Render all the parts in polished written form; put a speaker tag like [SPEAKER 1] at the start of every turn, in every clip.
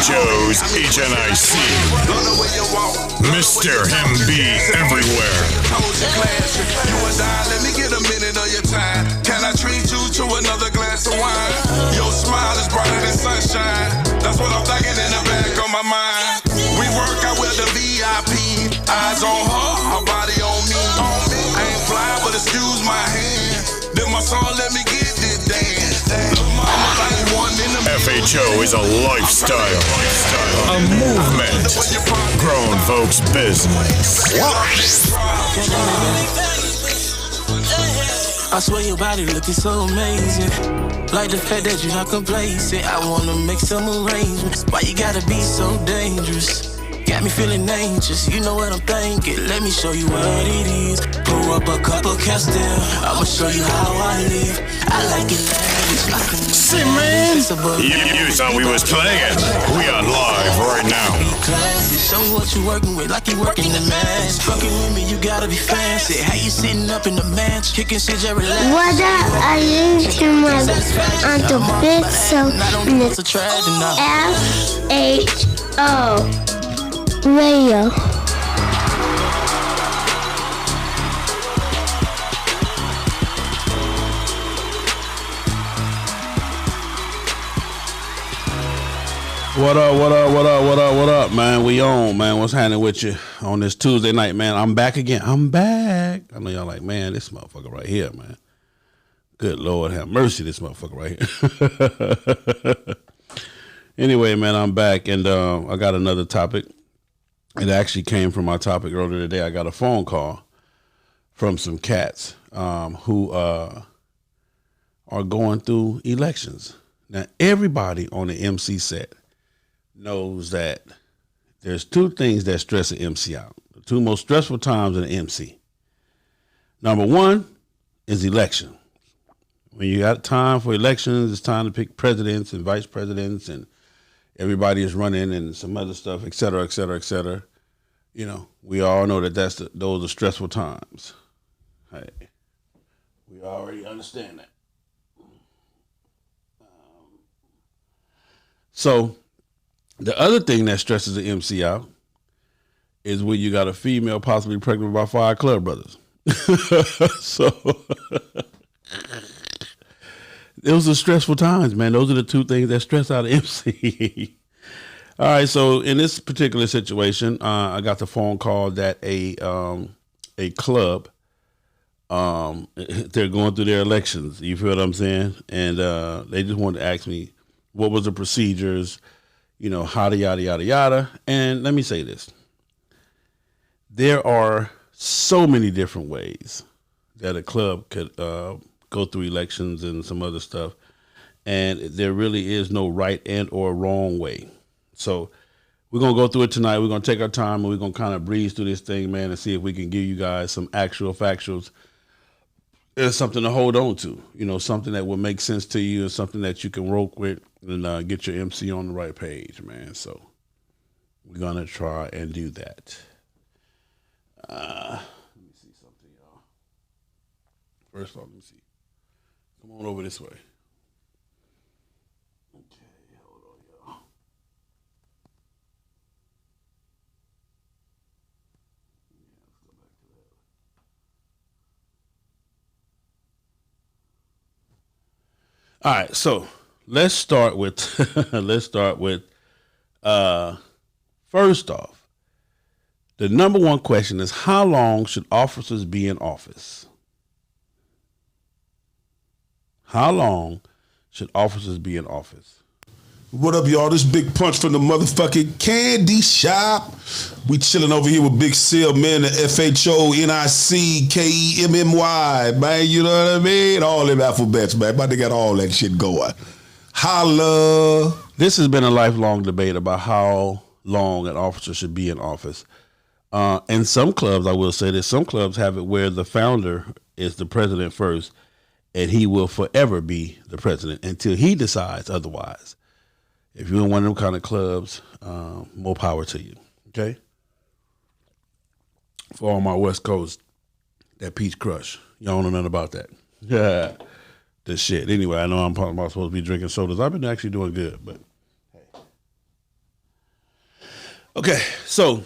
[SPEAKER 1] Joe's HNIC. Mr. MB everywhere.
[SPEAKER 2] You and I, let me get a minute of your time. Can I treat you to another glass of wine? Your smile is brighter than sunshine. That's what I'm thinking in the back of my mind. We work out with the VIP. Eyes on her body on me. I ain't fly, but excuse my hand. Then my song, let me get this dance. Look, mama, like one in the
[SPEAKER 1] FHO is a lifestyle, a movement, grown folks business.
[SPEAKER 3] I swear your body looking so amazing. Like the fact that you're not complacent. I wanna make some arrangements. Why you gotta be so dangerous? Got me feeling anxious, you know what I'm thinking. Let me show you what it is. Pull up a couple casts down. I'ma show you how I live. I like it lavish.
[SPEAKER 1] See, man, you thought we was playing. We are live right now.
[SPEAKER 3] Show me what you working with, like you working the match. Fucking with me, you gotta be fancy. How you sitting up in the match, kicking shit, just relax.
[SPEAKER 4] What up? I used to my Uncle Big so FHO Radio.
[SPEAKER 5] What up, man? We on, man. What's happening with you on this Tuesday night, man? I'm back again. I'm back. I know y'all like, man, this motherfucker right here, man. Good Lord have mercy, this motherfucker right here. Anyway, man, I'm back, and I got another topic. It actually came from my topic earlier today. I got a phone call from some cats who are going through elections. Now, everybody on the MC set knows that there's two things that stress an MC out. The two most stressful times in an MC. Number one is election. When you got time for elections, it's time to pick presidents and vice presidents, and everybody is running and some other stuff, et cetera, et cetera, et cetera. You know, we all know that those are stressful times. Hey, we already understand that. So the other thing that stresses the MC out is when you got a female possibly pregnant by 5 club brothers. So those are stressful times, man. Those are the two things that stress out the MC. All right, so in this particular situation, I got the phone call that a club, they're going through their elections. You feel what I'm saying? And they just wanted to ask me what was the procedures, you know, yada, yada, yada. And let me say this. There are so many different ways that a club could go through elections and some other stuff. And there really is no right and or wrong way. So we're going to go through it tonight. We're going to take our time and we're going to kind of breeze through this thing, man, and see if we can give you guys some actual factuals. It's something to hold on to, you know, something that will make sense to you and something that you can work with and get your MC on the right page, man. So we're going to try and do that. Let me see something, y'all. First off, let me see. Come on over this way. Okay, hold on, y'all. All right, so let's start with first off, the number one question is, how long should officers be in office? How long should officers be in office?
[SPEAKER 6] What up, y'all? This Big Punch from the motherfucking candy shop. We chilling over here with Big Seal, man, the FHO, NIC, KEMMY, man, you know what I mean? All them alphabets, man. But they got all that shit going. Holla.
[SPEAKER 5] This has been a lifelong debate about how long an officer should be in office. And some clubs, I will say this, some clubs have it where the founder is the president first, and he will forever be the president until he decides otherwise. If you're in one of them kind of clubs, more power to you, okay? For all my West Coast, that Peach Crush, y'all don't know nothing about that. Yeah, this shit. Anyway, I know I'm supposed to be drinking sodas. I've been actually doing good, but hey. Okay, so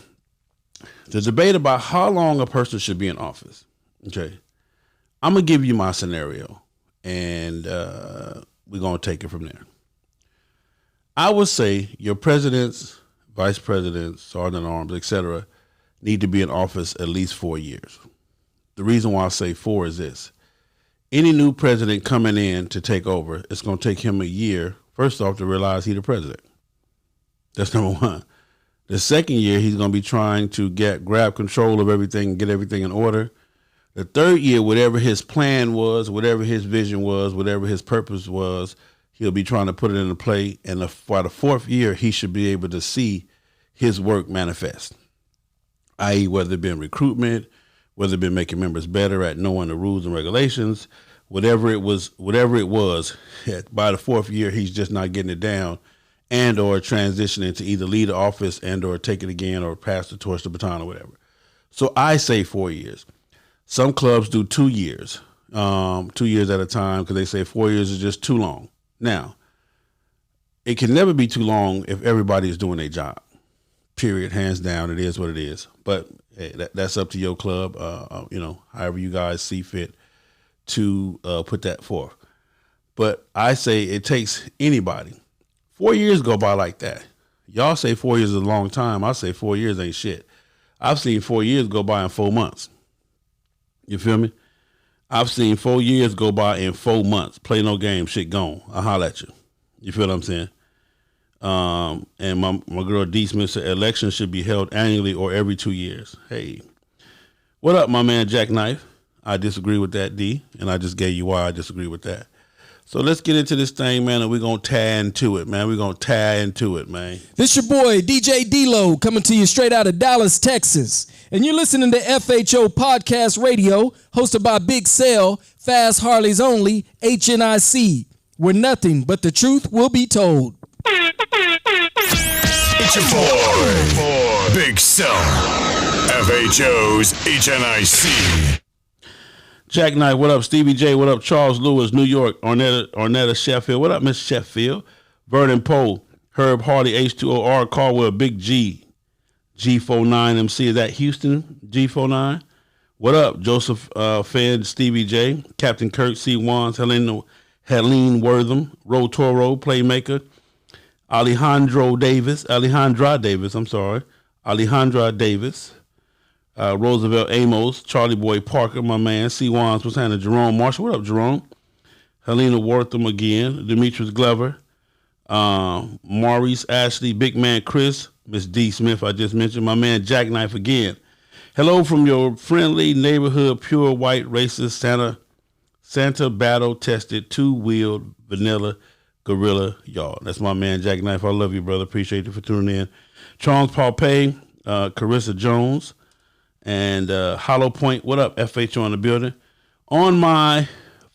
[SPEAKER 5] the debate about how long a person should be in office. Okay, I'm gonna give you my scenario, and we're gonna take it from there. I would say your presidents, vice presidents, sergeant at arms, etc., need to be in office at least 4 years. The reason why I say 4 is this. Any new president coming in to take over, it's going to take him a year, first off, to realize he's the president. That's number one. The second year, he's going to be trying to grab control of everything and get everything in order. The third year, whatever his plan was, whatever his vision was, whatever his purpose was, he'll be trying to put it into play. And by the fourth year, he should be able to see his work manifest, i.e. whether it be in recruitment, whether it be making members better at knowing the rules and regulations, whatever it was, by the fourth year, he's just not getting it down and or transitioning to either lead the office and or take it again or pass the torch, the baton or whatever. So I say 4 years. Some clubs do 2 years, 2 years at a time because they say 4 years is just too long. Now, it can never be too long if everybody is doing their job. Period, hands down, it is what it is. But hey, that's up to your club, however you guys see fit to put that forth. But I say it takes anybody. 4 years go by like that. Y'all say 4 years is a long time. I say 4 years ain't shit. I've seen 4 years go by in 4 months. You feel me? I've seen 4 years go by in 4 months. Play no game, shit gone. I'll holler at you. You feel what I'm saying? And my girl D Smith said elections should be held annually or every 2 years. Hey, what up, my man Jackknife? I disagree with that, D, and I just gave you why I disagree with that. So let's get into this thing, man, and we're going to tie into it, man.
[SPEAKER 7] This your boy, DJ D-Lo, coming to you straight out of Dallas, Texas. And you're listening to FHO Podcast Radio, hosted by Big Sale, Fast Harleys Only, HNIC, where nothing but the truth will be told.
[SPEAKER 1] It's your boy, Big Cell, FHO's HNIC.
[SPEAKER 5] Jack Knight, what up? Stevie J, what up? Charles Lewis, New York. Ornetta Sheffield, what up, Miss Sheffield? Vernon Poe, Herb Hardy, H2OR, Caldwell, Big G, G49MC. Is that Houston, G49? What up? Joseph Fed, Stevie J, Captain Kirk, C. Wands, Helene Wortham, Ro Toro, Playmaker, Alejandra Davis, Roosevelt Amos, Charlie Boy Parker, my man, C. Wands, what's happening? Jerome Marshall, what up, Jerome? Helena Wortham again, Demetrius Glover, Maurice Ashley, Big Man Chris, Miss D. Smith, I just mentioned, my man Jackknife again. Hello from your friendly neighborhood, pure white racist Santa battle-tested, two-wheeled vanilla gorilla, y'all. That's my man Jackknife. I love you, brother. Appreciate you for tuning in. Charles Paul Pay, Carissa Jones, and Hollow Point. What up, FHO in the building? On my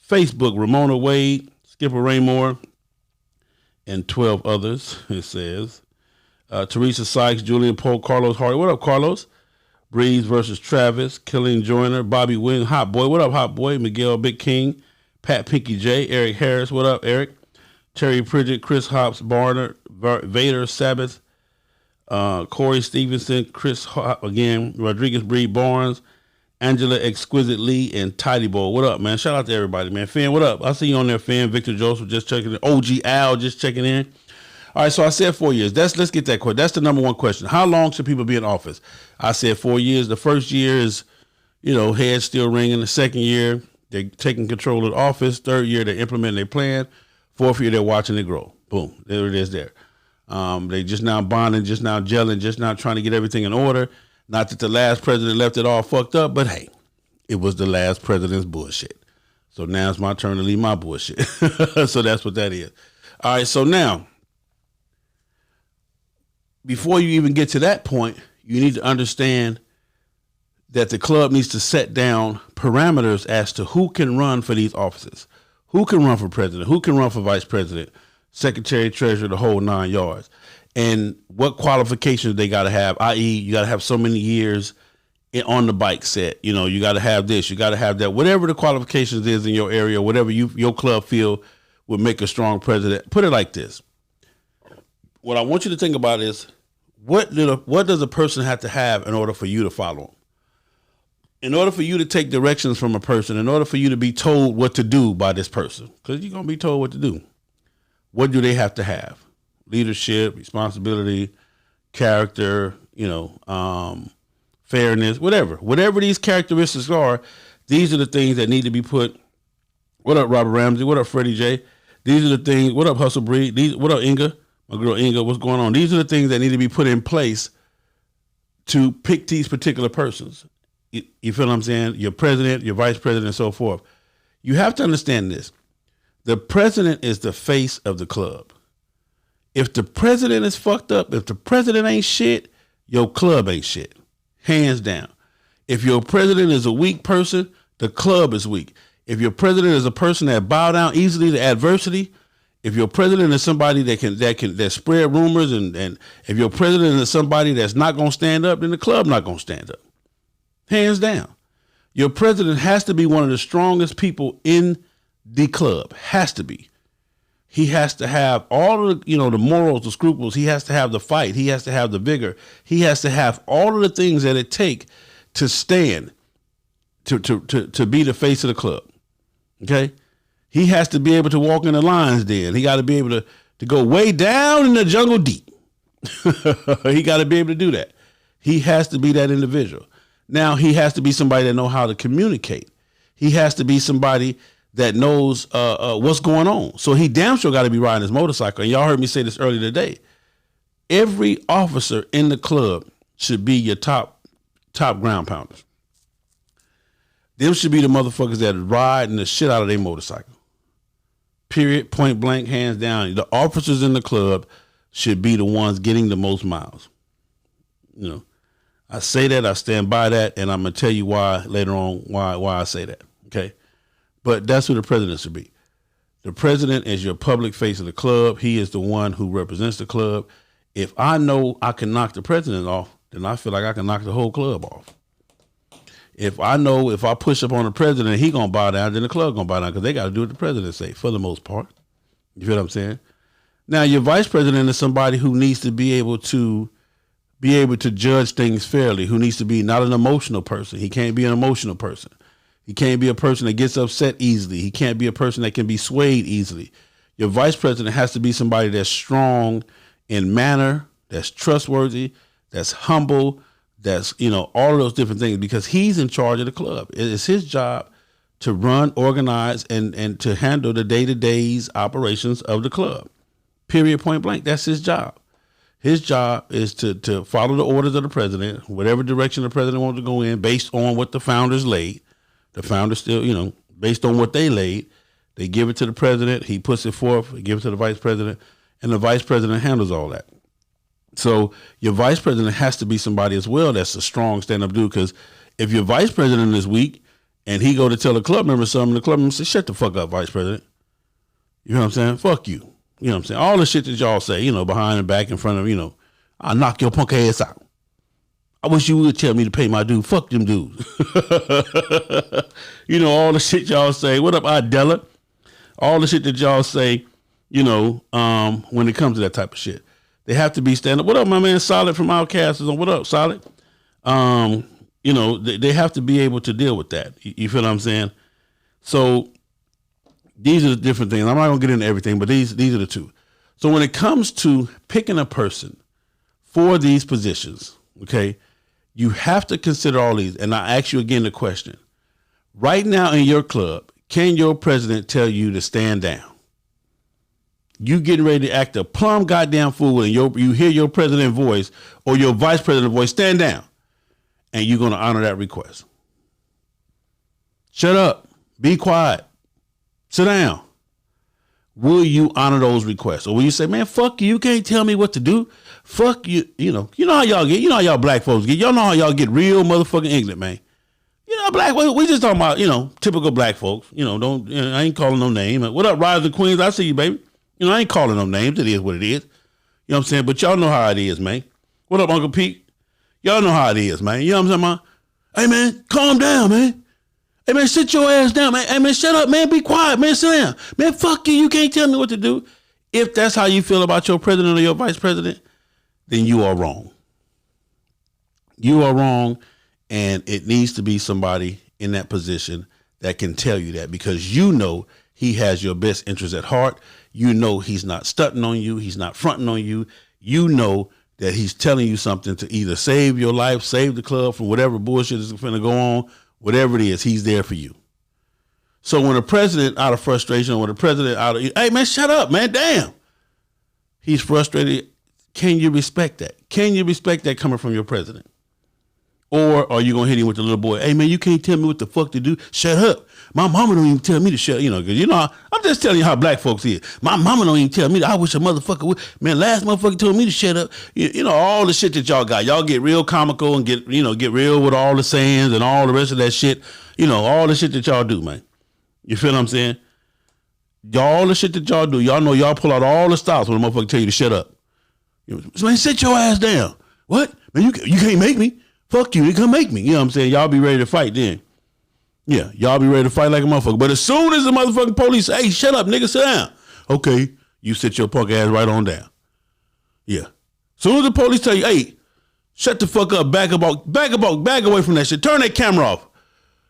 [SPEAKER 5] Facebook, Ramona Wade, Skipper Raymore, and 12 others, it says. Teresa Sykes, Julian Poe, Carlos Hardy. What up, Carlos? Breeze versus Travis, Killing Joyner, Bobby Williams, Hot Boy. What up, Hot Boy? Miguel Big King, Pat Pinky J, Eric Harris. What up, Eric? Terry Pridgett, Chris Hops, Barner, Vader, Sabbath, Corey Stevenson, Chris Hop again, Rodriguez Breed Barnes, Angela Exquisite Lee, and Tidy Boy. What up, man? Shout out to everybody, man. Finn, what up? I see you on there, Finn. Victor Joseph just checking in. OG Al just checking in. All right, so I said 4 years. Let's get that question. That's the number one question. How long should people be in office? I said 4 years. The first year is, heads still ringing. The second year, they're taking control of the office. Third year, they're implementing their plan. Fourth year, they're watching it grow. Boom. There it is there. They just now bonding, just now gelling, just now trying to get everything in order. Not that the last president left it all fucked up, but hey, it was the last president's bullshit. So now it's my turn to leave my bullshit. So that's what that is. All right, so now, before you even get to that point, you need to understand that the club needs to set down parameters as to who can run for these offices. Who can run for president? Who can run for vice president? Secretary, treasurer, the whole 9 yards. And what qualifications they got to have, i.e. you got to have so many years on the bike set. You got to have this, you got to have that. Whatever the qualifications is in your area, whatever your club feel would make a strong president. Put it like this. What I want you to think about is, what does a person have to have in order for you to follow them? In order for you to take directions from a person, in order for you to be told what to do by this person, because you're going to be told what to do. What do they have to have? Leadership, responsibility, character, fairness, whatever. Whatever these characteristics are, these are the things that need to be put. What up, Robert Ramsey? What up, Freddie J? These are the things. What up, Hustle Breed? What up, Inga? My girl Inga, what's going on? These are the things that need to be put in place to pick these particular persons. You feel what I'm saying? Your president, your vice president, and so forth. You have to understand this. The president is the face of the club. If the president is fucked up, if the president ain't shit, your club ain't shit. Hands down. If your president is a weak person, the club is weak. If your president is a person that bow down easily to adversity, if your president is somebody that spread rumors, and if your president is somebody that's not gonna stand up, then the club not gonna stand up. Hands down. Your president has to be one of the strongest people in the club. Has to be. He has to have all of the, the morals, the scruples. He has to have the fight. He has to have the vigor. He has to have all of the things that it take to stand, to be the face of the club. Okay? He has to be able to walk in the lion's den. He got to be able to go way down in the jungle deep. He got to be able to do that. He has to be that individual. Now, he has to be somebody that knows how to communicate. He has to be somebody that knows what's going on. So he damn sure got to be riding his motorcycle. And y'all heard me say this earlier today. Every officer in the club should be your top ground pounders. Them should be the motherfuckers that ride the shit out of their motorcycle. Period, point blank, hands down. The officers in the club should be the ones getting the most miles. I say that, I stand by that, and I'm going to tell you why later on, why I say that, okay? But that's who the president should be. The president is your public face of the club. He is the one who represents the club. If I know I can knock the president off, then I feel like I can knock the whole club off. If I know if I push up on the president, he going to bow down, then the club going to bow down because they got to do what the president say for the most part. You feel what I'm saying? Now, your vice president is somebody who needs to be able to judge things fairly, who needs to be not an emotional person. He can't be an emotional person. He can't be a person that gets upset easily. He can't be a person that can be swayed easily. Your vice president has to be somebody that's strong in manner, that's trustworthy, that's humble, that's, all of those different things, because he's in charge of the club. It's his job to run, organize, and to handle the day-to-days operations of the club. Period, point blank. That's his job. His job is to follow the orders of the president, whatever direction the president wants to go in, based on what the founders laid. The founders still, based on what they laid, they give it to the president. He puts it forth, he gives it to the vice president, and the vice president handles all that. So your vice president has to be somebody as well that's a strong stand-up dude, because if your vice president is weak and he go to tell a club member something, the club member says, shut the fuck up, vice president. You know what I'm saying? Fuck you. You know what I'm saying? All the shit that y'all say, behind and back in front of, I'll knock your punk ass out. I wish you would tell me to pay my due. Fuck them dudes. All the shit y'all say. What up, Idella? All the shit that y'all say, when it comes to that type of shit. They have to be stand up. What up, my man Solid from Outkast is on. What up, Solid? They have to be able to deal with that. You feel what I'm saying? So these are the different things. I'm not going to get into everything, but these are the two. So when it comes to picking a person for these positions, okay, you have to consider all these. And I ask you again the question. Right now in your club, can your president tell you to stand down? You getting ready to act a plumb goddamn fool and you hear your president voice or your vice president voice, stand down, and you're going to honor that request. Shut up. Be quiet. Sit down. Will you honor those requests? Or will you say, man, fuck you. You can't tell me what to do. Fuck you. You know how y'all get. You know how y'all black folks get. Y'all know how y'all get real motherfucking ignorant, man. Black, we just talking about, typical black folks. I ain't calling no name. What up, Rise of Queens? I see you, baby. I ain't calling no names. It is what it is. You know what I'm saying? But y'all know how it is, man. What up, Uncle Pete? Y'all know how it is, man. You know what I'm saying, man? Hey, man, calm down, man. Hey, man, sit your ass down, man. Hey, man, shut up, man. Be quiet, man. Sit down. Man, fuck you. You can't tell me what to do. If that's how you feel about your president or your vice president, then you are wrong. You are wrong, and it needs to be somebody in that position that can tell you that, because you know he has your best interest at heart. You know he's not stunting on you. He's not fronting on you. You know that he's telling you something to either save your life, save the club from whatever bullshit is going to go on, whatever it is, he's there for you. So when the president, out of frustration, when the president hey man, shut up, man, damn. He's frustrated. Can you respect that? Can you respect that coming from your president? Or are you going to hit him with the little boy? Hey man, you can't tell me what the fuck to do. Shut up. My mama don't even tell me to shut, because I'm just telling you how black folks is. My mama don't even tell me. I wish a motherfucker would. Man, last motherfucker told me to shut up. All the shit that y'all got. Y'all get real comical and get real with all the sayings and all the rest of that shit. All the shit that y'all do, man. You feel what I'm saying? All the shit that y'all do, y'all know y'all pull out all the stops when a motherfucker tell you to shut up. Man, sit your ass down. What? Man, you can't make me. Fuck you, you come make me. You know what I'm saying? Y'all be ready to fight then. Yeah, y'all be ready to fight like a motherfucker. But as soon as the motherfucking police say, hey, shut up, nigga, sit down. Okay, you sit your punk ass right on down. Yeah. As soon as the police tell you, hey, shut the fuck up, back away from that shit. Turn that camera off.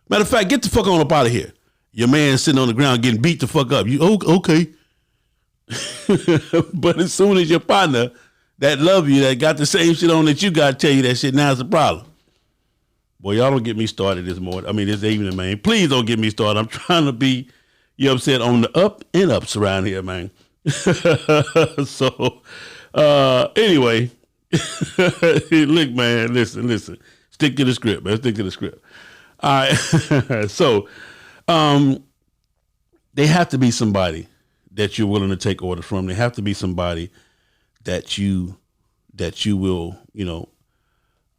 [SPEAKER 5] Matter of fact, get the fuck on up out of here. Your man sitting on the ground getting beat the fuck up. You okay. But as soon as your partner that love you, that got the same shit on that you got, tell you that shit, now it's a problem. Boy, y'all don't get me started this morning. This evening, man. Please don't get me started. I'm trying to be, on the up and ups around here, man. So, anyway, look, man, listen. Stick to the script, man. Stick to the script. All right. So, they have to be somebody that you're willing to take orders from. They have to be somebody that you will,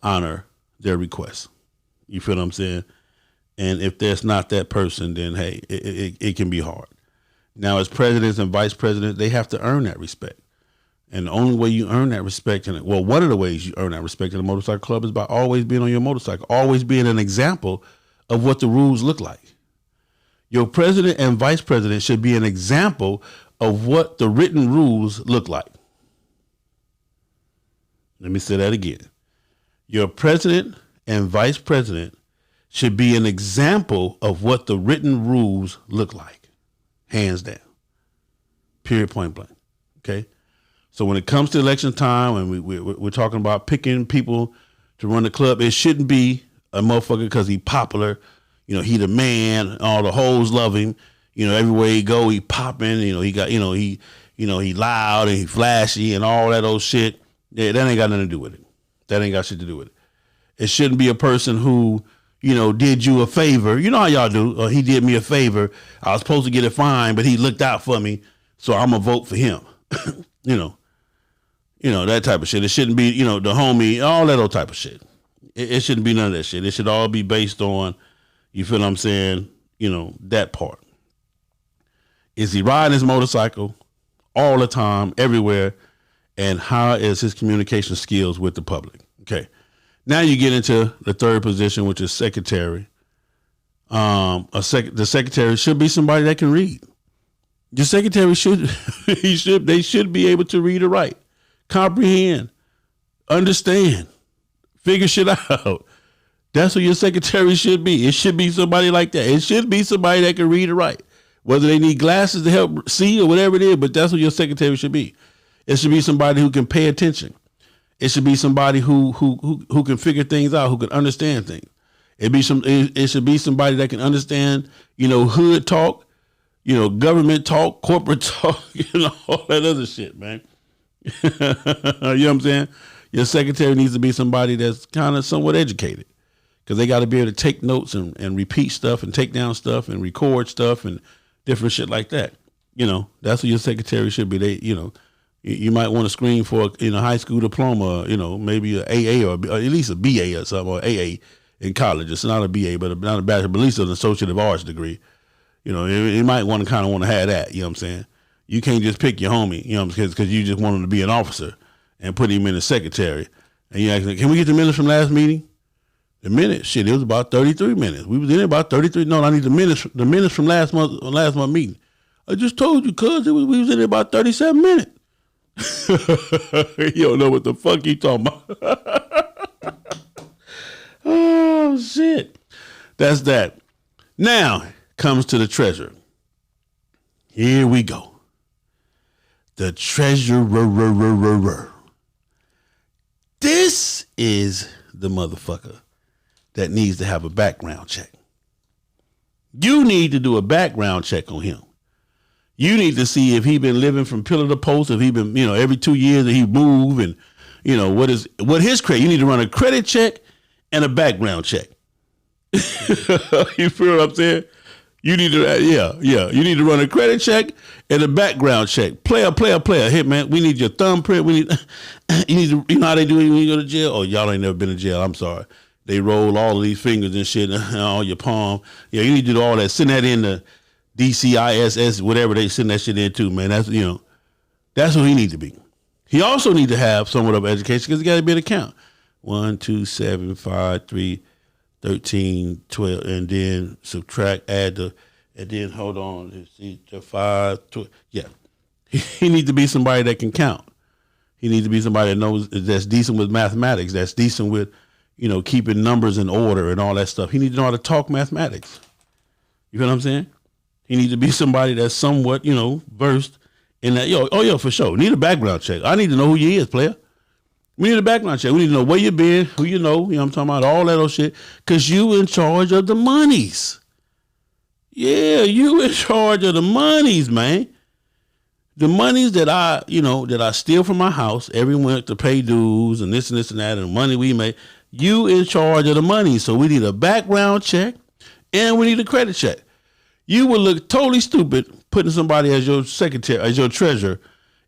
[SPEAKER 5] honor their requests. You feel what I'm saying? And if there's not that person, then hey, it can be hard. Now, as presidents and vice presidents, they have to earn that respect. And the only way you earn that respect, one of the ways you earn that respect in the motorcycle club is by always being on your motorcycle, always being an example of what the rules look like. Your president and vice president should be an example of what the written rules look like. Let me say that again. Your president and vice president should be an example of what the written rules look like. Hands down. Period, point blank. Okay? So when it comes to election time and we're talking about picking people to run the club, it shouldn't be a motherfucker because he popular. He the man, all the hoes love him. Everywhere he go, he popping. He got, he loud and he flashy and all that old shit. Yeah, that ain't got nothing to do with it. That ain't got shit to do with it. It shouldn't be a person who, did you a favor. You know how y'all do. He did me a favor. I was supposed to get a fine, but he looked out for me, so I'm gonna vote for him. That type of shit. It shouldn't be, the homie, all that old type of shit. It shouldn't be none of that shit. It should all be based on, you feel what I'm saying? That part. Is he riding his motorcycle all the time, everywhere? And how is his communication skills with the public? Okay. Now you get into the third position, which is secretary. The secretary should be somebody that can read. Your secretary they should be able to read or write, comprehend, understand, figure shit out. That's what your secretary should be. It should be somebody like that. It should be somebody that can read or write, whether they need glasses to help see or whatever it is, but that's what your secretary should be. It should be somebody who can pay attention. It should be somebody who can figure things out, who can understand things. It should be somebody that can understand, hood talk, government talk, corporate talk, all that other shit, man. You know what I'm saying? Your secretary needs to be somebody that's kind of somewhat educated, because they got to be able to take notes and repeat stuff and take down stuff and record stuff and different shit like that. That's what your secretary should be. You might want to screen for a high school diploma, maybe an AA or at least a BA or something, or AA in college. It's not a BA, but not a bachelor, but at least an associate arts degree. You might want to have that. You know what I'm saying? You can't just pick your homie, because you just want him to be an officer and put him in as secretary. And you ask, can we get the minutes from last meeting? The minutes, shit, it was about 33 minutes. We was in about 33. No, I need the minutes from last month meeting. I just told you, cuz we was in about 37 minutes. You don't know what the fuck you talking about. Oh, shit. That's that. Now comes to the treasurer. Here we go. The treasurer. This is the motherfucker that needs to have a background check. You need to do a background check on him. You need to see if he been living from pillar to post, if he been, every 2 years that he move, and what his credit. You need to run a credit check and a background check. You feel what I'm saying? You need to, you need to run a credit check and a background check. Player. Hey, man, we need your thumbprint. You need to, how they do it when you go to jail? Oh, y'all ain't never been to jail. I'm sorry. They roll all of these fingers and shit on your palm. Yeah, you need to do all that. Send that in the DCISS, whatever they send that shit in too, man. That's, that's what he needs to be. He also need to have somewhat of education because he got to be an account. 1, 2, 7, 5, 3, 13, 12, and then subtract, add the, and then hold on, see the 5, 12. Yeah, he needs to be somebody that can count. He needs to be somebody that knows, that's decent with mathematics, that's decent with, keeping numbers in order and all that stuff. He needs to know how to talk mathematics. You feel what I'm saying? He needs to be somebody that's somewhat, versed in that. For sure. Need a background check. I need to know who you is, player. We need a background check. We need to know where you been, who you know what I'm talking about, all that old shit. Because you in charge of the monies. Yeah, you in charge of the monies, man. The monies that I steal from my house every month to pay dues and this and that, and the money we make, you in charge of the money. So we need a background check and we need a credit check. You would look totally stupid putting somebody as your secretary, as your treasurer,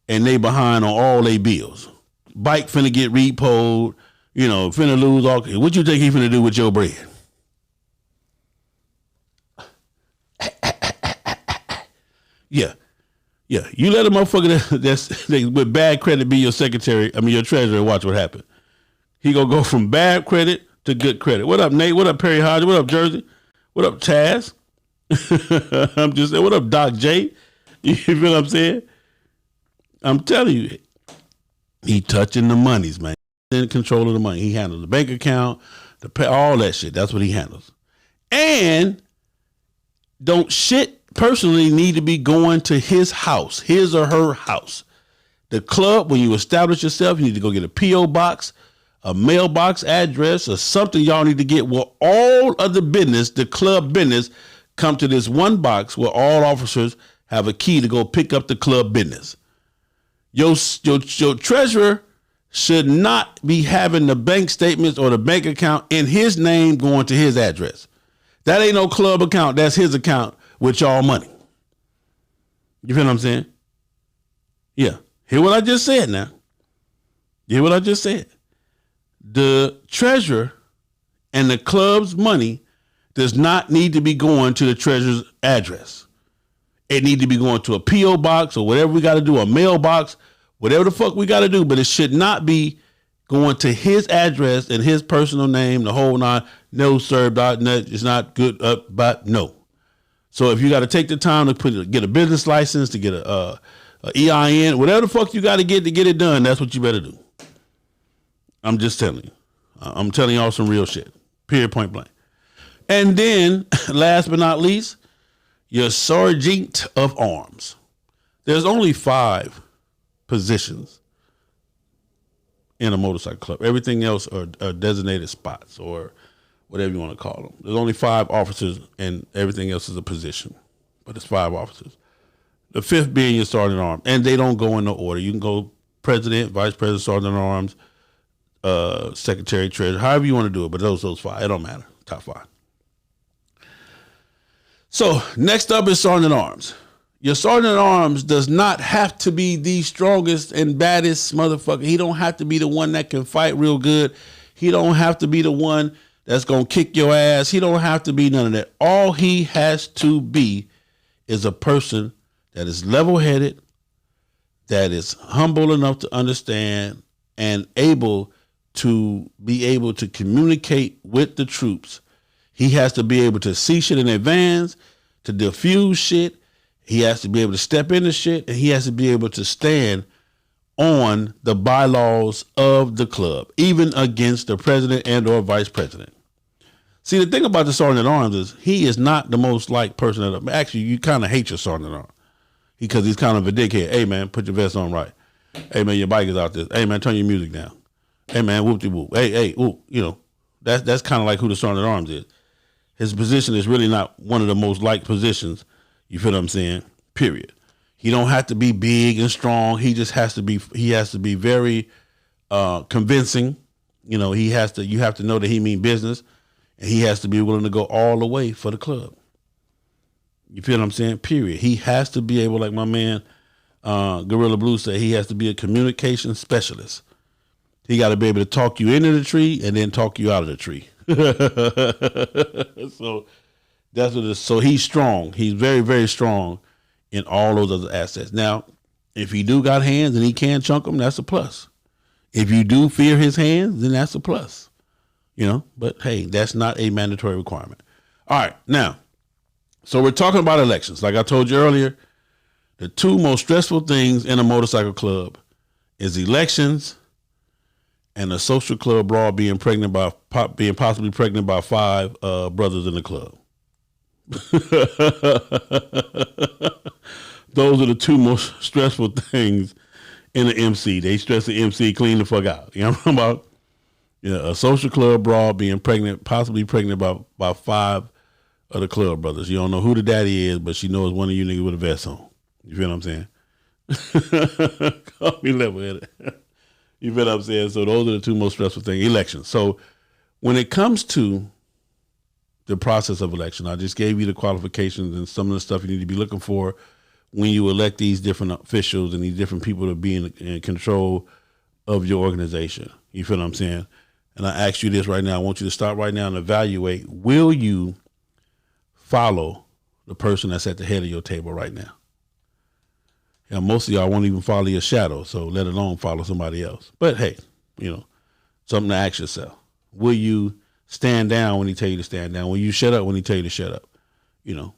[SPEAKER 5] and they behind on all their bills. Bike finna get repoed, finna lose all. What you think he finna do with your bread? Yeah. You let a motherfucker that's with bad credit be your secretary, your treasurer, watch what happens. He gonna go from bad credit to good credit. What up, Nate? What up, Perry Hodge? What up, Jersey? What up, Chaz? I'm just saying, what up, Doc J? You feel what I'm saying? I'm telling you, he touching the monies, man. In control of the money. He handles the bank account, all that shit. That's what he handles. And don't shit personally need to be going to his house, his or her house. The club, when you establish yourself, you need to go get a P.O. box, a mailbox address, or something y'all need to get where all of the business, the club business, come to this one box where all officers have a key to go pick up the club business. Your treasurer should not be having the bank statements or the bank account in his name going to his address. That ain't no club account. That's his account with y'all money. You feel what I'm saying? Yeah. Hear what I just said now. Hear what I just said. The treasurer and the club's money does not need to be going to the treasurer's address. It need to be going to a P.O. box or whatever we got to do, a mailbox, whatever the fuck we got to do, but it should not be going to his address and his personal name, the whole nine. No, sir, .net is not good, but no. So if you got to take the time to get a business license, to get a EIN, whatever the fuck you got to get it done, that's what you better do. I'm just telling you. I'm telling y'all some real shit. Period, point blank. And then, last but not least, your sergeant of arms. There's only 5 positions in a motorcycle club. Everything else are designated spots or whatever you want to call them. There's only 5 officers and everything else is a position, but it's 5 officers. The 5th being your sergeant at arms, and they don't go in no order. You can go president, vice president, sergeant at arms, secretary, treasurer, however you want to do it, but those 5, it don't matter. Top 5. So next up is sergeant at arms. Your sergeant at arms does not have to be the strongest and baddest motherfucker. He don't have to be the one that can fight real good. He don't have to be the one that's going to kick your ass. He don't have to be none of that. All he has to be is a person that is level-headed, that is humble enough to understand and able to communicate with the troops. He has to be able to see shit in advance, to diffuse shit. He has to be able to step into shit, and he has to be able to stand on the bylaws of the club, even against the president and or vice president. See, the thing about the sergeant at arms is he is not the most liked person. Actually, you kind of hate your sergeant at arms because he's kind of a dickhead. Hey, man, put your vest on right. Hey, man, your bike is out there. Hey, man, turn your music down. Hey, man, whoop-de-whoop. Hey, whoop. You know, that's kind of like who the sergeant at arms is. His position is really not one of the most liked positions. You feel what I'm saying? Period. He don't have to be big and strong. He just has to be. He has to be very convincing. You know, you have to know that he mean business, and he has to be willing to go all the way for the club. You feel what I'm saying? Period. He has to be able, like my man Gorilla Blue said, he has to be a communication specialist. He got to be able to talk you into the tree and then talk you out of the tree. So that's what it is. So he's strong. He's very, very strong in all those other assets. Now, if he do got hands and he can chunk them, that's a plus. If you do fear his hands, then that's a plus. You know, but hey, that's not a mandatory requirement. All right, now, so we're talking about elections. Like I told you earlier, the two most stressful things in a motorcycle club is elections and a social club brawl being possibly pregnant by 5 brothers in the club. Those are the two most stressful things in the MC. They stress the MC clean the fuck out. You know what I'm talking about? Yeah, a social club brawl being possibly pregnant by 5 of the club brothers. You don't know who the daddy is, but she knows one of you niggas with a vest on. You feel what I'm saying? Call me level-headed. You feel what I'm saying? So those are the two most stressful things. Elections. So when it comes to the process of election, I just gave you the qualifications and some of the stuff you need to be looking for when you elect these different officials and these different people to be in control of your organization. You feel what I'm saying? And I ask you this right now. I want you to stop right now and evaluate, will you follow the person that's at the head of your table right now? Yeah, most of y'all won't even follow your shadow, so let alone follow somebody else. But hey, you know, something to ask yourself. Will you stand down when he tell you to stand down? Will you shut up when he tell you to shut up? You know,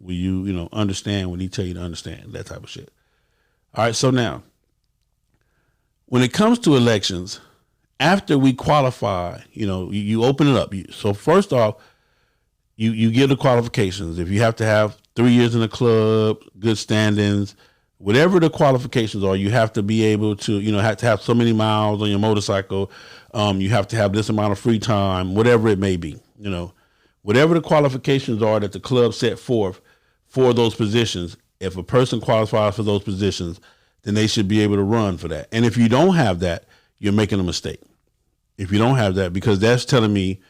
[SPEAKER 5] will you understand when he tell you to understand? That type of shit. All right, so now, when it comes to elections, after we qualify, you open it up. So first off, you give the qualifications. If you have to have 3 years in the club, good standings, whatever the qualifications are, you have to be able to, have to have so many miles on your motorcycle. You have to have this amount of free time, whatever it may be. Whatever the qualifications are that the club set forth for those positions, if a person qualifies for those positions, then they should be able to run for that. And if you don't have that, you're making a mistake. If you don't have that, because that's telling me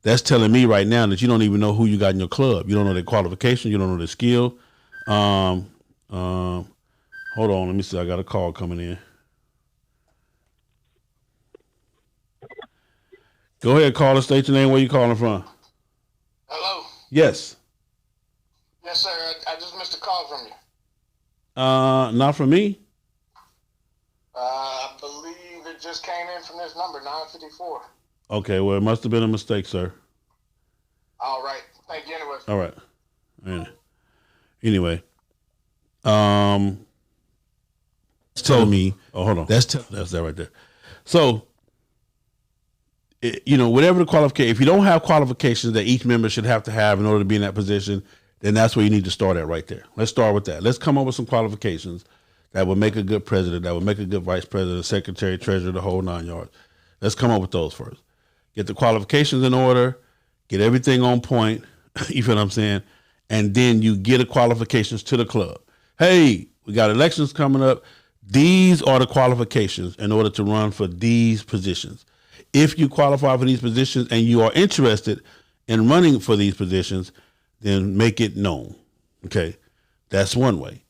[SPEAKER 5] right now that you don't even know who you got in your club. You don't know their qualification. You don't know their skill. Hold on, let me see. I got a call coming in. Go ahead, caller. State your name. Where you calling from?
[SPEAKER 8] Hello?
[SPEAKER 5] Yes.
[SPEAKER 8] Yes, sir. I just missed a call from you.
[SPEAKER 5] Not from me.
[SPEAKER 8] I believe it just came in from this number, 954.
[SPEAKER 5] Okay, well, it must have been a mistake, sir.
[SPEAKER 8] All right. Thank you anyway.
[SPEAKER 5] All right. Anyway. Telling me, hold on. That's that right there. So, whatever the qualification, if you don't have qualifications that each member should have to have in order to be in that position, then that's where you need to start at right there. Let's start with that. Let's come up with some qualifications that would make a good president, that would make a good vice president, secretary, treasurer, the whole 9 yards. Let's come up with those first. Get the qualifications in order, get everything on point, you feel what I'm saying? And then you get the qualifications to the club. Hey, we got elections coming up. These are the qualifications in order to run for these positions. If you qualify for these positions and you are interested in running for these positions, then make it known. Okay, that's one way.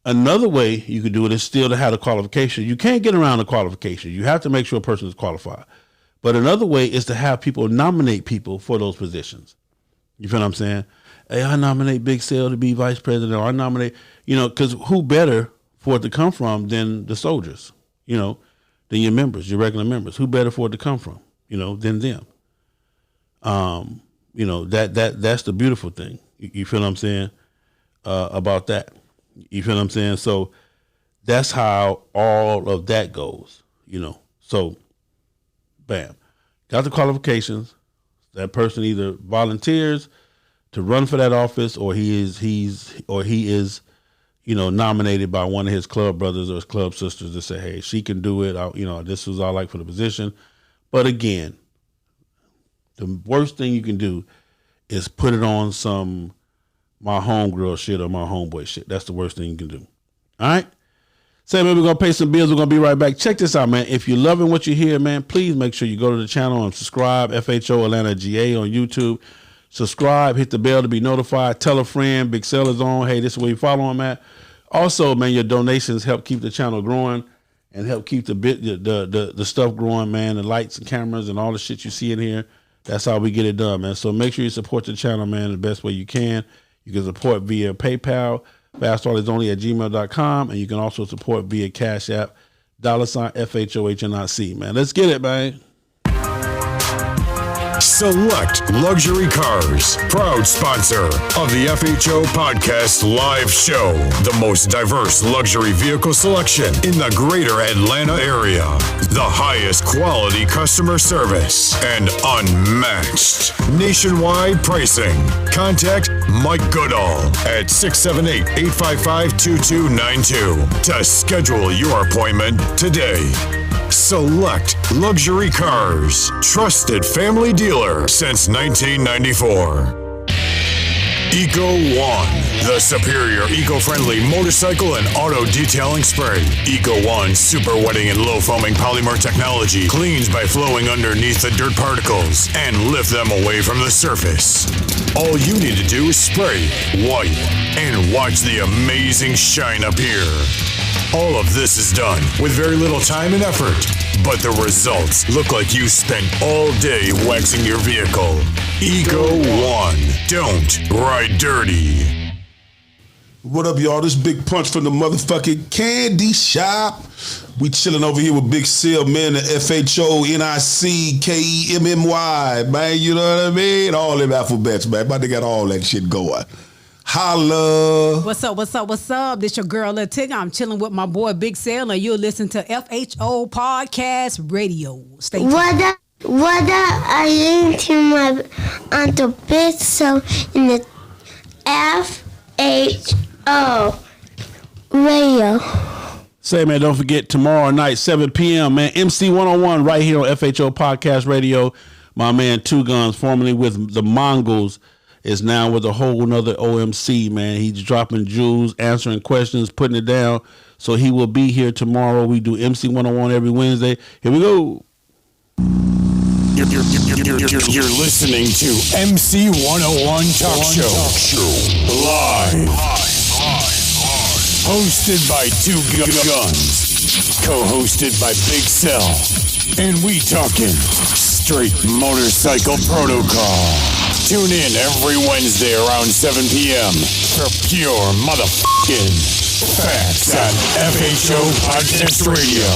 [SPEAKER 5] Another way you could do it is still to have the qualification. You can't get around the qualification. You have to make sure a person is qualified. But another way is to have people nominate people for those positions. You feel what I'm saying? Hey, I nominate Big Sale to be vice president, or I nominate, because who better for it to come from than the soldiers, than your members, your regular members. Who better for it to come from, than them? That's the beautiful thing. You feel what I'm saying about that? You feel what I'm saying? So that's how all of that goes, So, bam, got the qualifications. That person either volunteers to run for that office, or he is, nominated by one of his club brothers or his club sisters to say, hey, she can do it. This is all I like for the position. But again, the worst thing you can do is put it on some my homegirl shit or my homeboy shit. That's the worst thing you can do. All right? Say, man, we're going to pay some bills. We're going to be right back. Check this out, man. If you're loving what you hear, man, please make sure you go to the channel and subscribe. FHO Atlanta GA on YouTube. Subscribe. Hit the bell to be notified. Tell a friend. Big Cell is on. Hey, this is where you follow him at. Also, man, your donations help keep the channel growing and help keep the stuff growing, man. The lights and cameras and all the shit you see in here. That's how we get it done, man. So make sure you support the channel, man, the best way you can. You can support via PayPal. FastHarleysOnly@gmail.com, and you can also support via Cash App, $FHOHNIC, man. Let's get it, man.
[SPEAKER 1] Select Luxury Cars, proud sponsor of the FHO Podcast Live Show. The most diverse luxury vehicle selection in the greater Atlanta area. The highest quality customer service and unmatched nationwide pricing. Contact Mike Goodall at 678-855-2292 to schedule your appointment today. Select Luxury Cars, trusted family dealer since 1994. Eco One, the superior eco-friendly motorcycle and auto detailing spray. Eco One super wetting and low foaming polymer technology cleans by flowing underneath the dirt particles and lift them away from the surface. All you need to do is spray, wipe, and watch the amazing shine appear. All of this is done with very little time and effort, but the results look like you spent all day waxing your vehicle. Eco One. Don't ride dirty.
[SPEAKER 6] What up, y'all? This Big Punch from the motherfucking Candy Shop. We chilling over here with Big Cell, man, the FHO NIC KEMMY, man. You know what I mean? All them alphabets, man. But they got all that shit going. Holla.
[SPEAKER 9] What's up? This your girl, Lil Tigger. I'm chilling with my boy, Big Cell, and you'll listen to FHO Podcast Radio. Stay tuned.
[SPEAKER 4] What up? I listen to my Uncle Big Cell in the FHO Radio.
[SPEAKER 5] Say, man, don't forget tomorrow night, 7 p.m., man, MC 101 right here on FHO Podcast Radio. My man, Two Guns, formerly with the Mongols, is now with a whole nother OMC, man. He's dropping jewels, answering questions, putting it down. So he will be here tomorrow. We do MC 101 every Wednesday. Here we go.
[SPEAKER 1] You're listening to MC 101 Talk Show. Live. Hosted by Two Guns. Co-hosted by Big Cell. And we talking straight motorcycle protocol. Tune in every Wednesday around 7 p.m. for pure motherfucking facts on FHO Podcast Radio.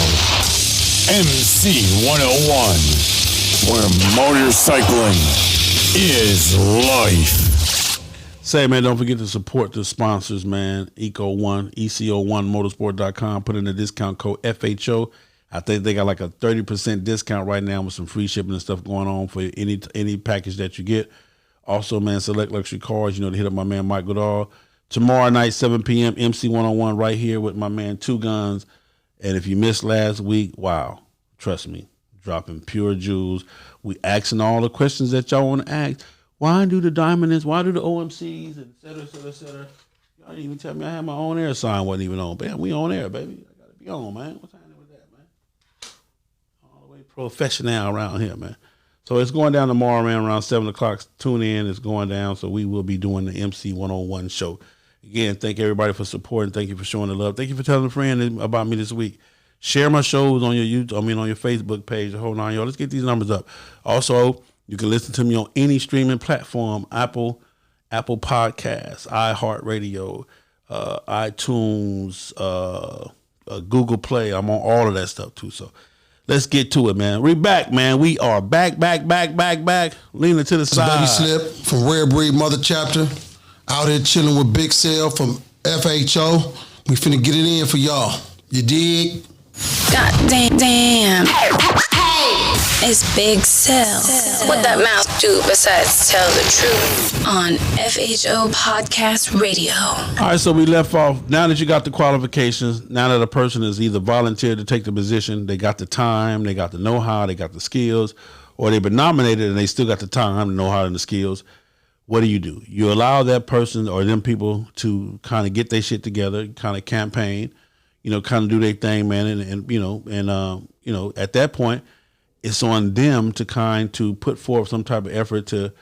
[SPEAKER 1] MC 101, where motorcycling is life.
[SPEAKER 5] Say, man, don't forget to support the sponsors, man. Eco1, ECO1motorsport.com. Put in the discount code FHO. I think they got like a 30% discount right now with some free shipping and stuff going on for any package that you get. Also, man, Select Luxury Cars, to hit up my man Mike Goodall. Tomorrow night, 7 p.m., MC 101 right here with my man Two Guns. And if you missed last week, wow, trust me, dropping pure jewels. We asking all the questions that y'all want to ask. Why do the Diamonds, why do the OMCs, et cetera, et cetera, et cetera. Y'all didn't even tell me I had my own air sign, wasn't even on. Bam, we on air, baby. I got to be on, man. What's happening with that, man? All the way professional around here, man. So it's going down tomorrow, man, around 7 o'clock. Tune in. It's going down. So we will be doing the MC 101 show. Again, thank everybody for supporting. Thank you for showing the love. Thank you for telling a friend about me this week. Share my shows on your YouTube, on your Facebook page. Hold on, y'all. Let's get these numbers up. Also, you can listen to me on any streaming platform, Apple Podcasts, iHeartRadio, iTunes, Google Play. I'm on all of that stuff too. So let's get to it, man. We're back, man. We are back. Leaning to the side.
[SPEAKER 10] Baby Slip from Rare Breed Mother Chapter. Out here chilling with Big Cell from FHO. We finna get it in for y'all. You dig?
[SPEAKER 11] God damn. Hey! It's Big Cell. What that mouth do besides tell the truth on FHO Podcast Radio.
[SPEAKER 5] All right, so we left off. Now that you got the qualifications, now that a person is either volunteered to take the position, they got the time, they got the know-how, they got the skills, or they've been nominated and they still got the time, the know-how, and the skills. What do? You allow that person or them people to kind of get their shit together, kind of campaign, kind of do their thing, man, and at that point, it's on them to put forth some type of effort to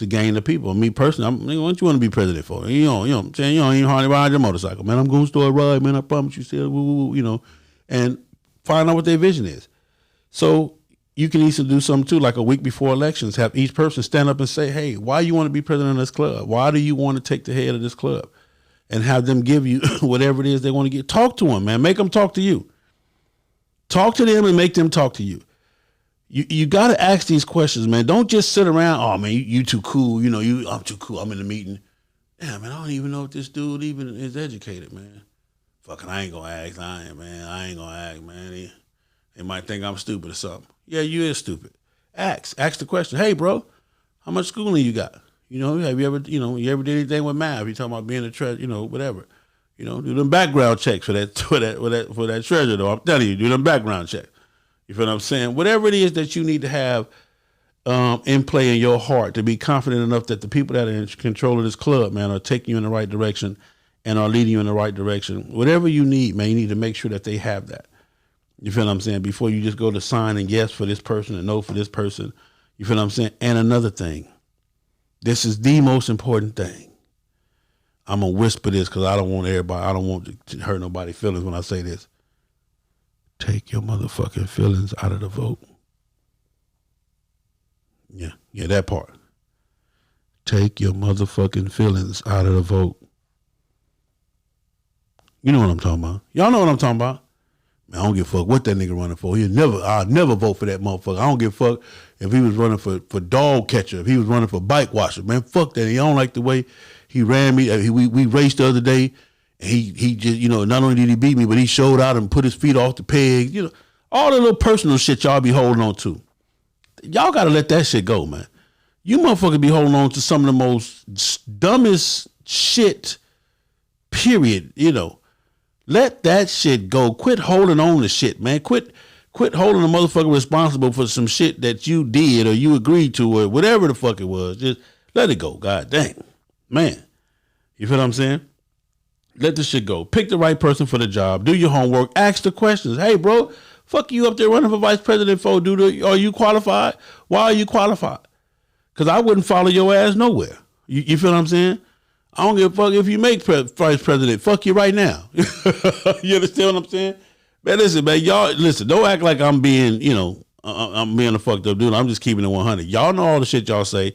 [SPEAKER 5] gain the people. Me personally, what you want to be president for? You know what I'm saying? You don't even hardly ride your motorcycle, man. I'm going to start a ride, man. I promise you, still, and find out what their vision is. So you can easily do something too, like a week before elections, have each person stand up and say, hey, why you want to be president of this club? Why do you want to take the head of this club? And have them give you whatever it is they want to get. Talk to them, man. Make them talk to you. Talk to them and make them talk to you. You got to ask these questions, man. Don't just sit around, oh, man, you too cool. I'm too cool. I'm in the meeting. Yeah, man, I don't even know if this dude even is educated, man. Fucking, I ain't going to ask. I ain't going to ask, man. They might think I'm stupid or something. Yeah, you is stupid. Ask the question. Hey, bro, how much schooling you got? Have you ever, you ever did anything with math? You talking about being a whatever. Do them background checks for that treasure, though. I'm telling you, do them background checks. You feel what I'm saying? Whatever it is that you need to have in play in your heart to be confident enough that the people that are in control of this club, man, are taking you in the right direction and are leading you in the right direction. Whatever you need, man, you need to make sure that they have that. You feel what I'm saying? Before you just go to sign and yes for this person and no for this person. You feel what I'm saying? And another thing, this is the most important thing. I'm going to whisper this because I don't want to hurt nobody's feelings when I say this. Take your motherfucking feelings out of the vote. Yeah, that part. Take your motherfucking feelings out of the vote. You know what I'm talking about. Y'all know what I'm talking about. Man, I don't give a fuck what that nigga running for. I'll never vote for that motherfucker. I don't give a fuck if he was running for dog catcher, if he was running for bike washer. Man, fuck that. I don't like the way he ran me. We raced the other day. He just, not only did he beat me, but he showed out and put his feet off the peg. All the little personal shit y'all be holding on to. Y'all got to let that shit go, man. You motherfuckers be holding on to some of the most dumbest shit, period. Let that shit go. Quit holding on to shit, man. Quit holding a motherfucker responsible for some shit that you did or you agreed to or whatever the fuck it was. Just let it go. God dang. Man. You feel what I'm saying? Let the shit go. Pick the right person for the job. Do your homework. Ask the questions. Hey, bro, fuck you up there running for vice president for, dude. Are you qualified? Why are you qualified? Because I wouldn't follow your ass nowhere. You feel what I'm saying? I don't give a fuck if you make vice president. Fuck you right now. You understand what I'm saying? Man, listen, man, y'all, don't act like I'm being, I'm being a fucked up dude. I'm just keeping it 100. Y'all know all the shit y'all say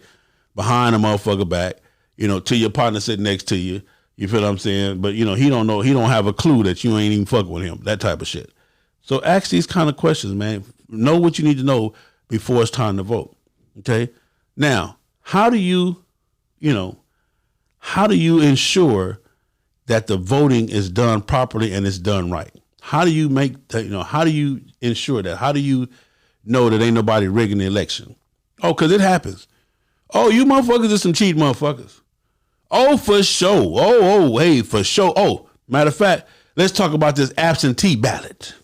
[SPEAKER 5] behind a motherfucker back, to your partner sitting next to you. You feel what I'm saying? But, he don't know. He don't have a clue that you ain't even fucking with him. That type of shit. So ask these kind of questions, man. Know what you need to know before it's time to vote. Okay? Now, how do you ensure that the voting is done properly and it's done right? How do you how do you ensure that? How do you know that ain't nobody rigging the election? Oh, because it happens. Oh, you motherfuckers are some cheat motherfuckers. Oh, for sure. Hey, for sure. Oh, matter of fact, let's talk about this absentee ballot.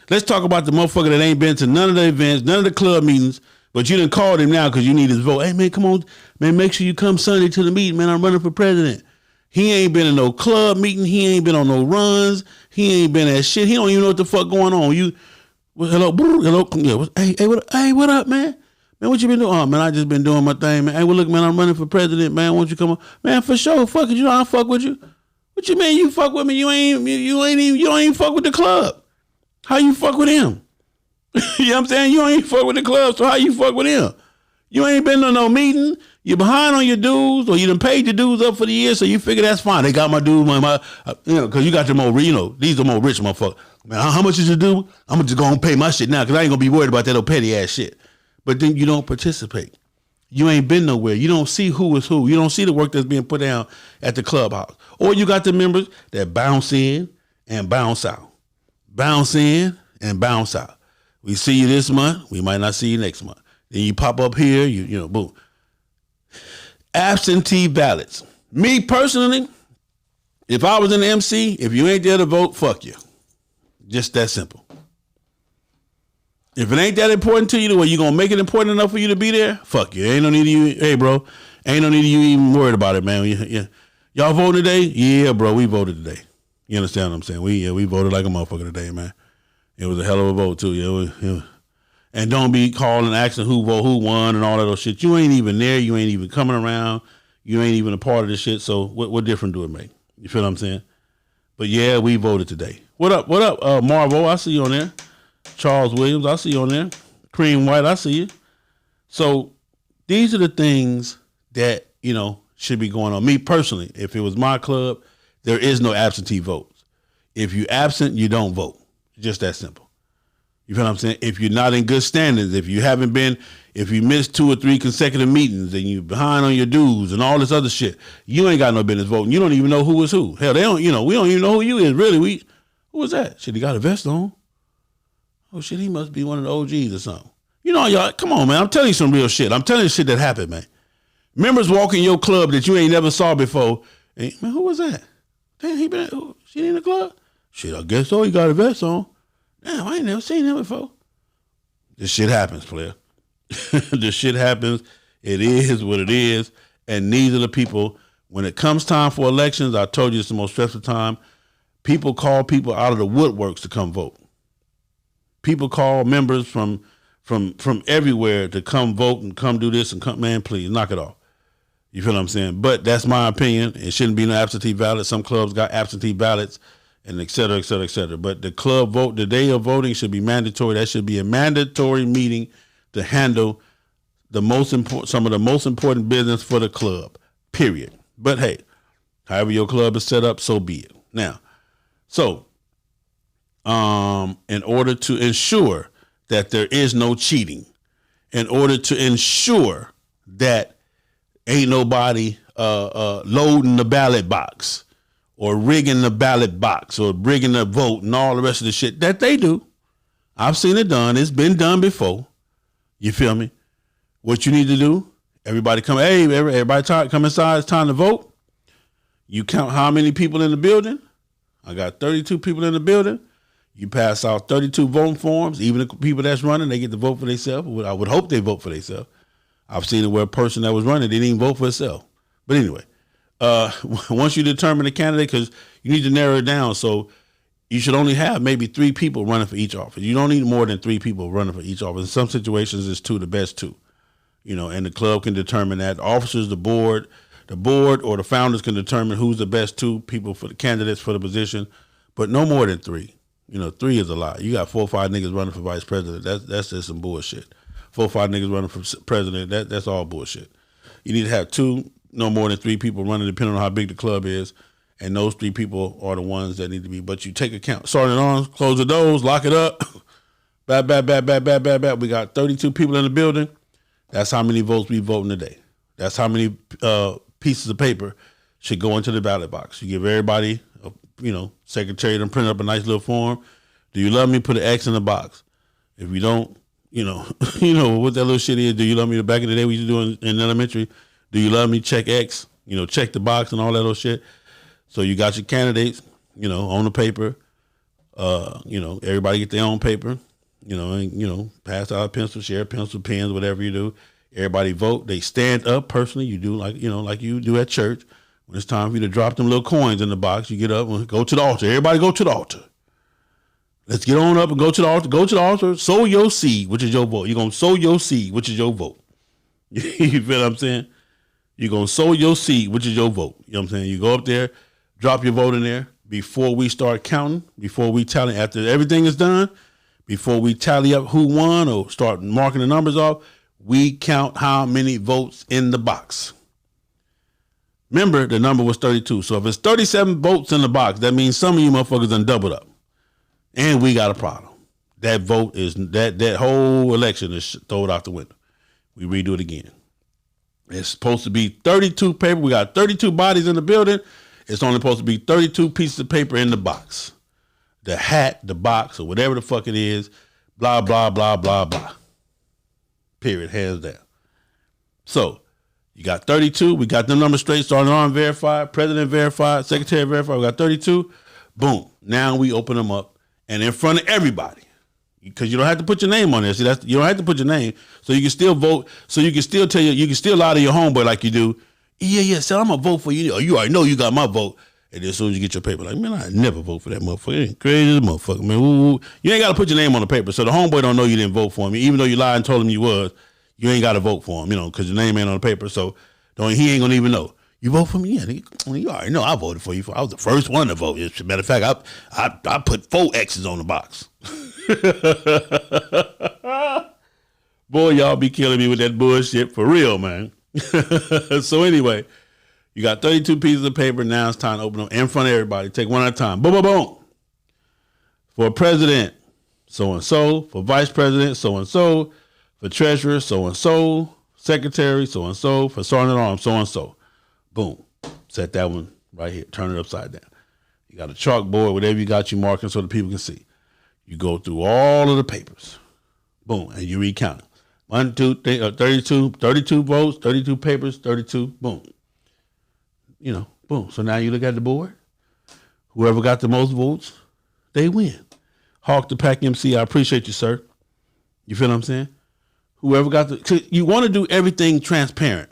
[SPEAKER 5] Let's talk about the motherfucker that ain't been to none of the events, none of the club meetings, but you done called him now because you need his vote. Hey, man, come on. Man, make sure you come Sunday to the meeting, man. I'm running for president. He ain't been in no club meeting. He ain't been on no runs. He ain't been at shit. He don't even know what the fuck going on. Hello. Yeah, hey, what up, man? Man, what you been doing? Oh, man, I just been doing my thing, man. Hey, well, look, man, I'm running for president, man. Won't you come on? Man, for sure. Fuck it. I fuck with you. What you mean you fuck with me? You don't even fuck with the club. How you fuck with him? You know what I'm saying? You ain't fuck with the club, so how you fuck with him? You ain't been to no meeting. You're behind on your dues, or you done paid your dues up for the year, so you figure that's fine. They got my dues, because you got the more, these are more rich motherfuckers. Man, how much is your due? I'm just going to pay my shit now, because I ain't going to be worried about that old petty ass shit. But then you don't participate. You ain't been nowhere. You don't see who is who. You don't see the work that's being put down at the clubhouse. Or you got the members that bounce in and bounce out. Bounce in and bounce out. We see you this month. We might not see you next month. Then you pop up here. You know, boom. Absentee ballots. Me personally, if I was an MC, if you ain't there to vote, fuck you. Just that simple. If it ain't that important to you, the way you gonna make it important enough for you to be there, fuck you. Ain't no need of you. Hey, bro, ain't no need of you even worried about it, man. Y'all voting today? Yeah, bro, we voted today. You understand what I'm saying? We voted like a motherfucker today, man. It was a hell of a vote too. Yeah. And don't be calling, asking who won, and all that other shit. You ain't even there. You ain't even coming around. You ain't even a part of this shit. So what difference do it make? You feel what I'm saying? But yeah, we voted today. What up, Marvo? I see you on there. Charles Williams, I see you on there. Cream White, I see you. So these are the things that, should be going on. Me personally, if it was my club, there is no absentee votes. If you absent, you don't vote. Just that simple. You feel what I'm saying? If you're not in good standings, if you missed 2 or 3 consecutive meetings and you behind on your dues and all this other shit, you ain't got no business voting. You don't even know who is who. Hell, we don't even know who you is, really. Who was that? Shit, he got a vest on. Oh shit, he must be one of the OGs or something. Y'all, come on, man. I'm telling you some real shit. I'm telling you shit that happened, man. Members walk in your club that you ain't never saw before. And, man, who was that? Damn, she in the club? Shit, I guess so. He got a vest on. Damn, I ain't never seen him before. This shit happens, player. This shit happens. It is what it is. And these are the people, when it comes time for elections, I told you it's the most stressful time. People call people out of the woodworks to come vote. People call members from everywhere to come vote and come do this and come, man, please knock it off. You feel what I'm saying? But that's my opinion. It shouldn't be no absentee ballot. Some clubs got absentee ballots and et cetera, et cetera, et cetera. But the club vote, the day of voting should be mandatory. That should be a mandatory meeting to handle some of the most important business for the club, period. But hey, however your club is set up, so be it. Now, so in order to ensure that there is no cheating, in order to ensure that ain't nobody loading the ballot box or rigging the ballot box or rigging the vote and all the rest of the shit that they do. I've seen it done. It's been done before. You feel me? What you need to do, everybody come, hey, everybody come inside. It's time to vote. You count how many people in the building. I got 32 people in the building. You pass out 32 voting forms. Even the people that's running, they get to vote for themselves. I would hope they vote for themselves. I've seen it where a person that was running didn't even vote for itself. But anyway, once you determine the candidate, because you need to narrow it down, so you should only have maybe 3 people running for each office. You don't need more than 3 people running for each office. In some situations, it's 2, the best 2. And the club can determine that. Officers, the board or the founders can determine who's the best 2 people for the candidates for the position, but no more than 3. 3 is a lot. You got 4 or 5 niggas running for vice president. That's just some bullshit. 4 or 5 niggas running for president. That's all bullshit. You need to have 2, no more than 3 people running, depending on how big the club is. And those 3 people are the ones that need to be. But you take account. Sergeant Arms, close the doors, lock it up. Bat. We got 32 people in the building. That's how many votes we voting today. That's how many pieces of paper should go into the ballot box. You give everybody, secretary to print up a nice little form. Do you love me? Put an X in the box. If you don't, what that little shit is. Do you love me? Back in the day we used to do in elementary. Do you love me? Check X. Check the box and all that little shit. So you got your candidates, on the paper. Everybody get their own paper. Pass out a pencil, share pencil, pens, whatever you do. Everybody vote. They stand up personally. You do like you do at church. When it's time for you to drop them little coins in the box, you get up and go to the altar. Everybody go to the altar. Let's get on up and go to the altar. Go to the altar. Sow your seed, which is your vote. You're going to sow your seed, which is your vote. You feel what I'm saying? You're going to sow your seed, which is your vote. You know what I'm saying? You go up there, drop your vote in there before we start counting, before we tally. After everything is done, before we tally up who won or start marking the numbers off, we count how many votes in the box. Remember, the number was 32. So if it's 37 votes in the box, that means some of you motherfuckers done doubled up. And we got a problem. That vote is, that whole election is thrown out the window. We redo it again. It's supposed to be 32 paper. We got 32 bodies in the building. It's only supposed to be 32 pieces of paper in the box. The hat, the box, or whatever the fuck it is. Blah, blah, blah, blah, blah. Period. Hands down. So, you got 32. We got them numbers straight. Sergeant Arm verified. President verified. Secretary verified. We got 32. Boom. Now we open them up. And in front of everybody. Because you don't have to put your name on there. See, you don't have to put your name. So you can still vote. So you can still tell you can still lie to your homeboy like you do. Yeah, so I'm going to vote for you. You already know you got my vote. And then as soon as you get your paper, like, man, I never vote for that motherfucker. It ain't crazy as a motherfucker, man. Woo. You ain't got to put your name on the paper. So the homeboy don't know you didn't vote for him. Even though you lied and told him you was, you ain't got to vote for him, because your name ain't on the paper. So he ain't going to even know. You vote for me? Yeah, you already know I voted for you. I was the first one to vote. As a matter of fact, I put 4 X's on the box. Boy, y'all be killing me with that bullshit for real, man. So anyway, you got 32 pieces of paper. Now it's time to open them in front of everybody. Take one at a time. Boom, boom, boom. For president, so-and-so. For vice president, so-and-so. For treasurer, so-and-so. Secretary, so-and-so. For sergeant at arms, so-and-so. Boom. Set that one right here. Turn it upside down. You got a chalkboard, whatever you got, you marking so the people can see. You go through all of the papers. Boom. And you recount it. 1, 2, 3, 32 votes, 32 papers, 32. Boom. Boom. So now you look at the board. Whoever got the most votes, they win. Hawk the Pack MC, I appreciate you, sir. You feel what I'm saying? Whoever got you want to do everything transparent.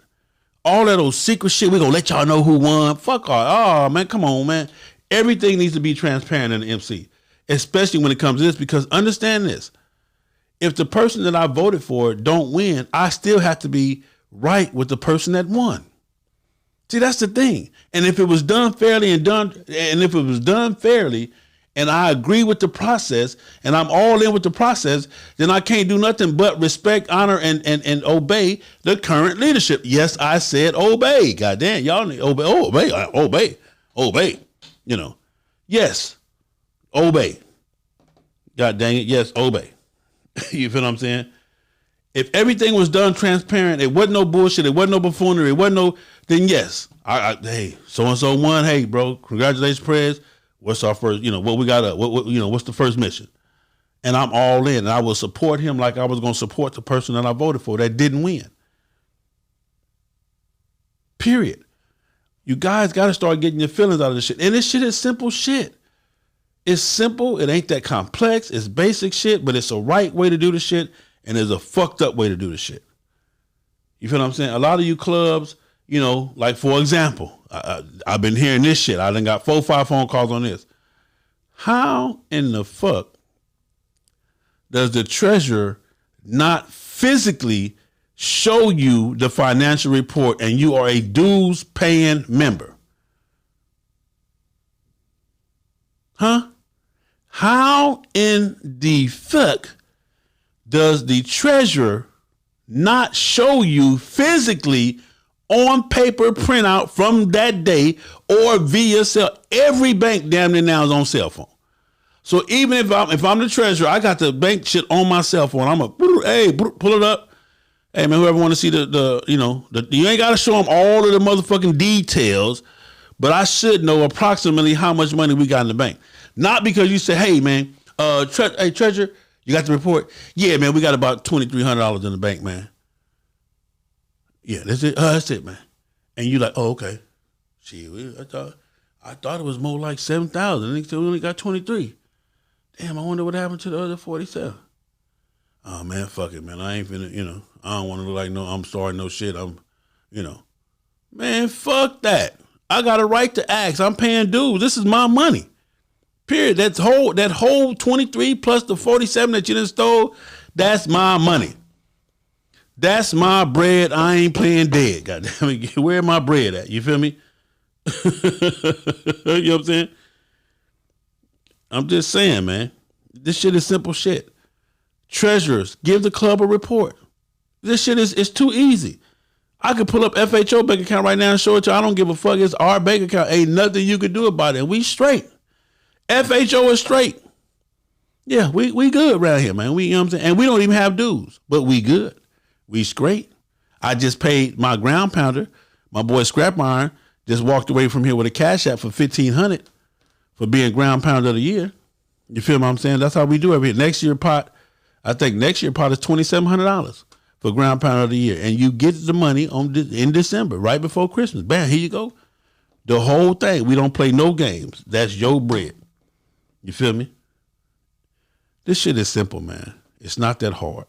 [SPEAKER 5] All that old secret shit, we're going to let y'all know who won. Fuck all. Oh, man, come on, man. Everything needs to be transparent in the MC, especially when it comes to this, because understand this. If the person that I voted for don't win, I still have to be right with the person that won. See, that's the thing. And if it was done fairly and I agree with the process and I'm all in with the process, then I can't do nothing but respect, honor, and obey the current leadership. Yes, I said obey. Goddamn, y'all need obey. Yes, obey. God dang it, yes, obey. You feel what I'm saying? If everything was done transparent, it wasn't no bullshit, it wasn't no buffoonery, it wasn't no, then yes. Hey, so-and-so won. Hey, bro, congratulations, Prez. What's our first, what we got, what's the first mission? And I'm all in, and I will support him like I was going to support the person that I voted for that didn't win. Period. You guys got to start getting your feelings out of this shit. And this shit is simple shit. It's simple. It ain't that complex. It's basic shit, but it's a right way to do the shit, and there's a fucked up way to do the shit. You feel what I'm saying? A lot of you clubs, like for example, I've been hearing this shit. I done got 4 or 5 phone calls on this. How in the fuck does the treasurer not physically show you the financial report and you are a dues paying member? Huh? How in the fuck does the treasurer not show you physically on paper printout from that day or via cell? Every bank damn near now is on cell phone. So even if I'm the treasurer, I got the bank shit on my cell phone. I'm pull it up. Hey man, whoever want to see you ain't got to show them all of the motherfucking details, but I should know approximately how much money we got in the bank. Not because you say, hey man, hey treasurer, you got the report? Yeah man, we got about $2,300 in the bank, man. Yeah, that's it. That's it, man. And you like, oh, okay. Shit, I thought it was more like 7,000. They said we only got 23. Damn, I wonder what happened to the other 47. Oh man, fuck it, man. I ain't finna, I don't want to look like I'm starting no shit. Man, fuck that. I got a right to ask. I'm paying dues. This is my money. Period. That whole 23 plus the 47 that you done stole, that's my money. That's my bread. I ain't playing dead. God damn it. Where my bread at? You feel me? You know what I'm saying? I'm just saying, man. This shit is simple shit. Treasurers, give the club a report. This shit is too easy. I could pull up FHO bank account right now and show it to you. I don't give a fuck. It's our bank account. Ain't nothing you can do about it. We straight. FHO is straight. Yeah, we good around here, man. You know what I'm saying? And we don't even have dues, but we good. We straight. I just paid my ground pounder. My boy Scrap Iron just walked away from here with a cash app for $1,500 for being ground pounder of the year. You feel what I'm saying? That's how we do every year. Next year pot, I think next year probably $2,700 for Ground Pounder of the Year. And you get the money in December, right before Christmas. Bam, here you go. The whole thing. We don't play no games. That's your bread. You feel me? This shit is simple, man. It's not that hard.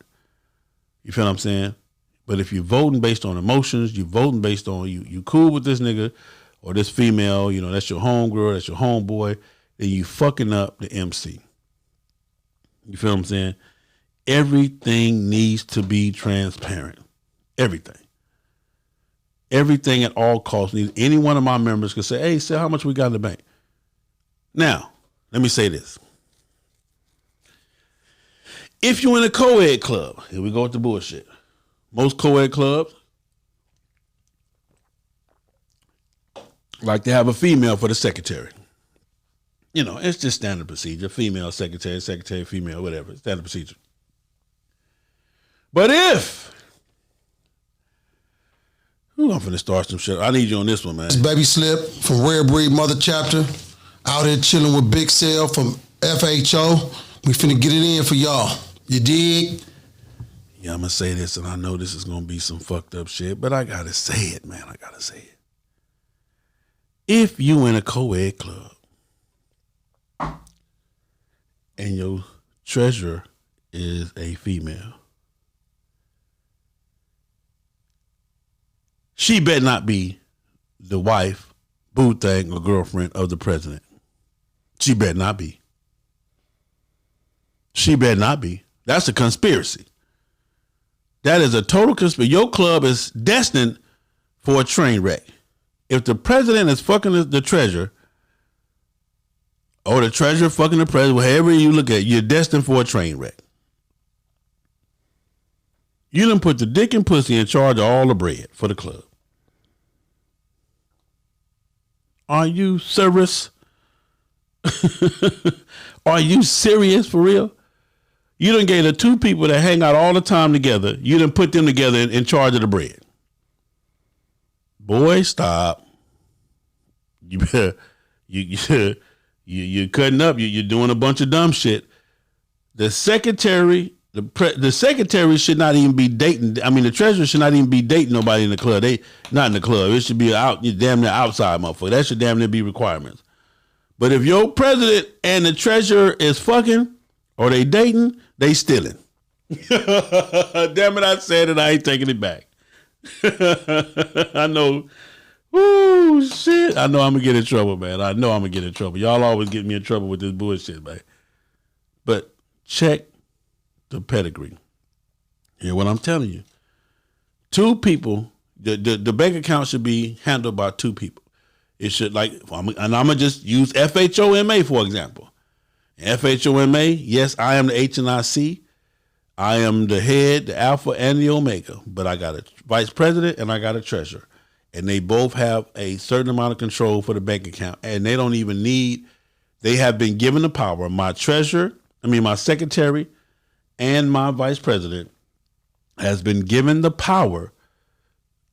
[SPEAKER 5] You feel what I'm saying? But if you're voting based on emotions, you're voting based on you cool with this nigga or this female, you know, that's your homegirl, that's your homeboy, then you fucking up the MC. You feel what I'm saying? Everything needs to be transparent. Everything. Everything at all costs needs. Any one of my members can say, hey, say how much we got in the bank. Now, let me say this. If you're in a co-ed club, here we go with the bullshit. Most co-ed clubs like to have a female for the secretary. You know, it's just standard procedure. Female secretary, secretary, female, whatever. Standard procedure. But if I'm finna start some shit. I need you on this one, man.
[SPEAKER 10] It's Baby Slip from Rare Breed Mother Chapter. Out here chilling with Big Cell from FHO. We finna get it in for y'all. You dig?
[SPEAKER 5] Yeah, I'm gonna say this, and I know this is gonna be some fucked up shit, but I gotta say it, man. I gotta say it. If you in a co-ed club and your treasurer is a female, she better not be the wife, boo thing, or girlfriend of the president. She better not be. She better not be. That's a conspiracy. That is a total conspiracy. Your club is destined for a train wreck. If the president is fucking the treasurer, or the treasurer fucking the president, however you look at it, you're destined for a train wreck. You done put the dick and pussy in charge of all the bread for the club. Are you serious? Are you serious for real? You done gave the two people that hang out all the time together, you done put them together in charge of the bread. Boy, stop. You're cutting up. You're doing a bunch of dumb shit. The secretary, the secretary should not even be dating. I mean, the treasurer should not even be dating nobody in the club. They not in the club. It should be damn near outside, motherfucker. That should damn near be requirements. But if your president and the treasurer is fucking or they dating, they stealing. Damn it, I said it. I ain't taking it back. I know. Ooh, shit. I know I'm going to get in trouble, man. I know I'm going to get in trouble. Y'all always get me in trouble with this bullshit, man. But check the pedigree. Hear what I'm telling you. Two people, the bank account should be handled by two people. It should, like, and I'm going to just use FHOMA, for example. FHOMA, yes, I am the HNIC. I am the head, the alpha, and the omega. But I got a vice president and I got a treasurer. And they both have a certain amount of control for the bank account. And they don't even they have been given the power. My secretary and my vice president has been given the power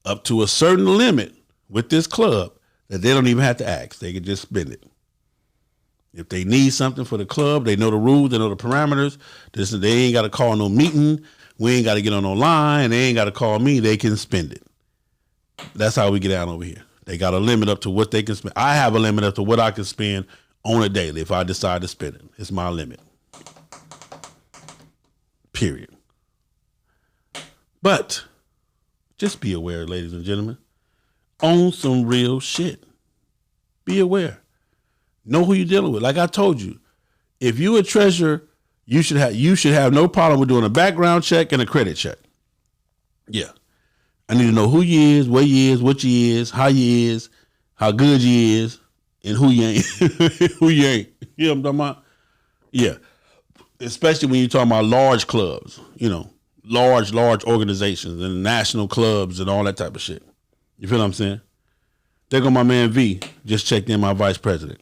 [SPEAKER 5] up to a certain limit with this club that they don't even have to ask. They can just spend it. If they need something for the club, they know the rules, they know the parameters. They ain't got to call no meeting. We ain't got to get on no line. They ain't got to call me. They can spend it. That's how we get down over here. They got a limit up to what they can spend. I have a limit up to what I can spend on a daily if I decide to spend it. It's my limit. Period. But just be aware, ladies and gentlemen. Own some real shit. Be aware. Know who you're dealing with. Like I told you, if you a treasurer, you should have no problem with doing a background check and a credit check. Yeah. I need to know who you is, where you is, what you is, how you is, how good you is, and who you ain't. Who you ain't. You know what I'm talking about? Yeah. Especially when you're talking about large clubs, you know, large organizations and national clubs and all that type of shit. You feel what I'm saying? There go my man V, just checked in my vice president.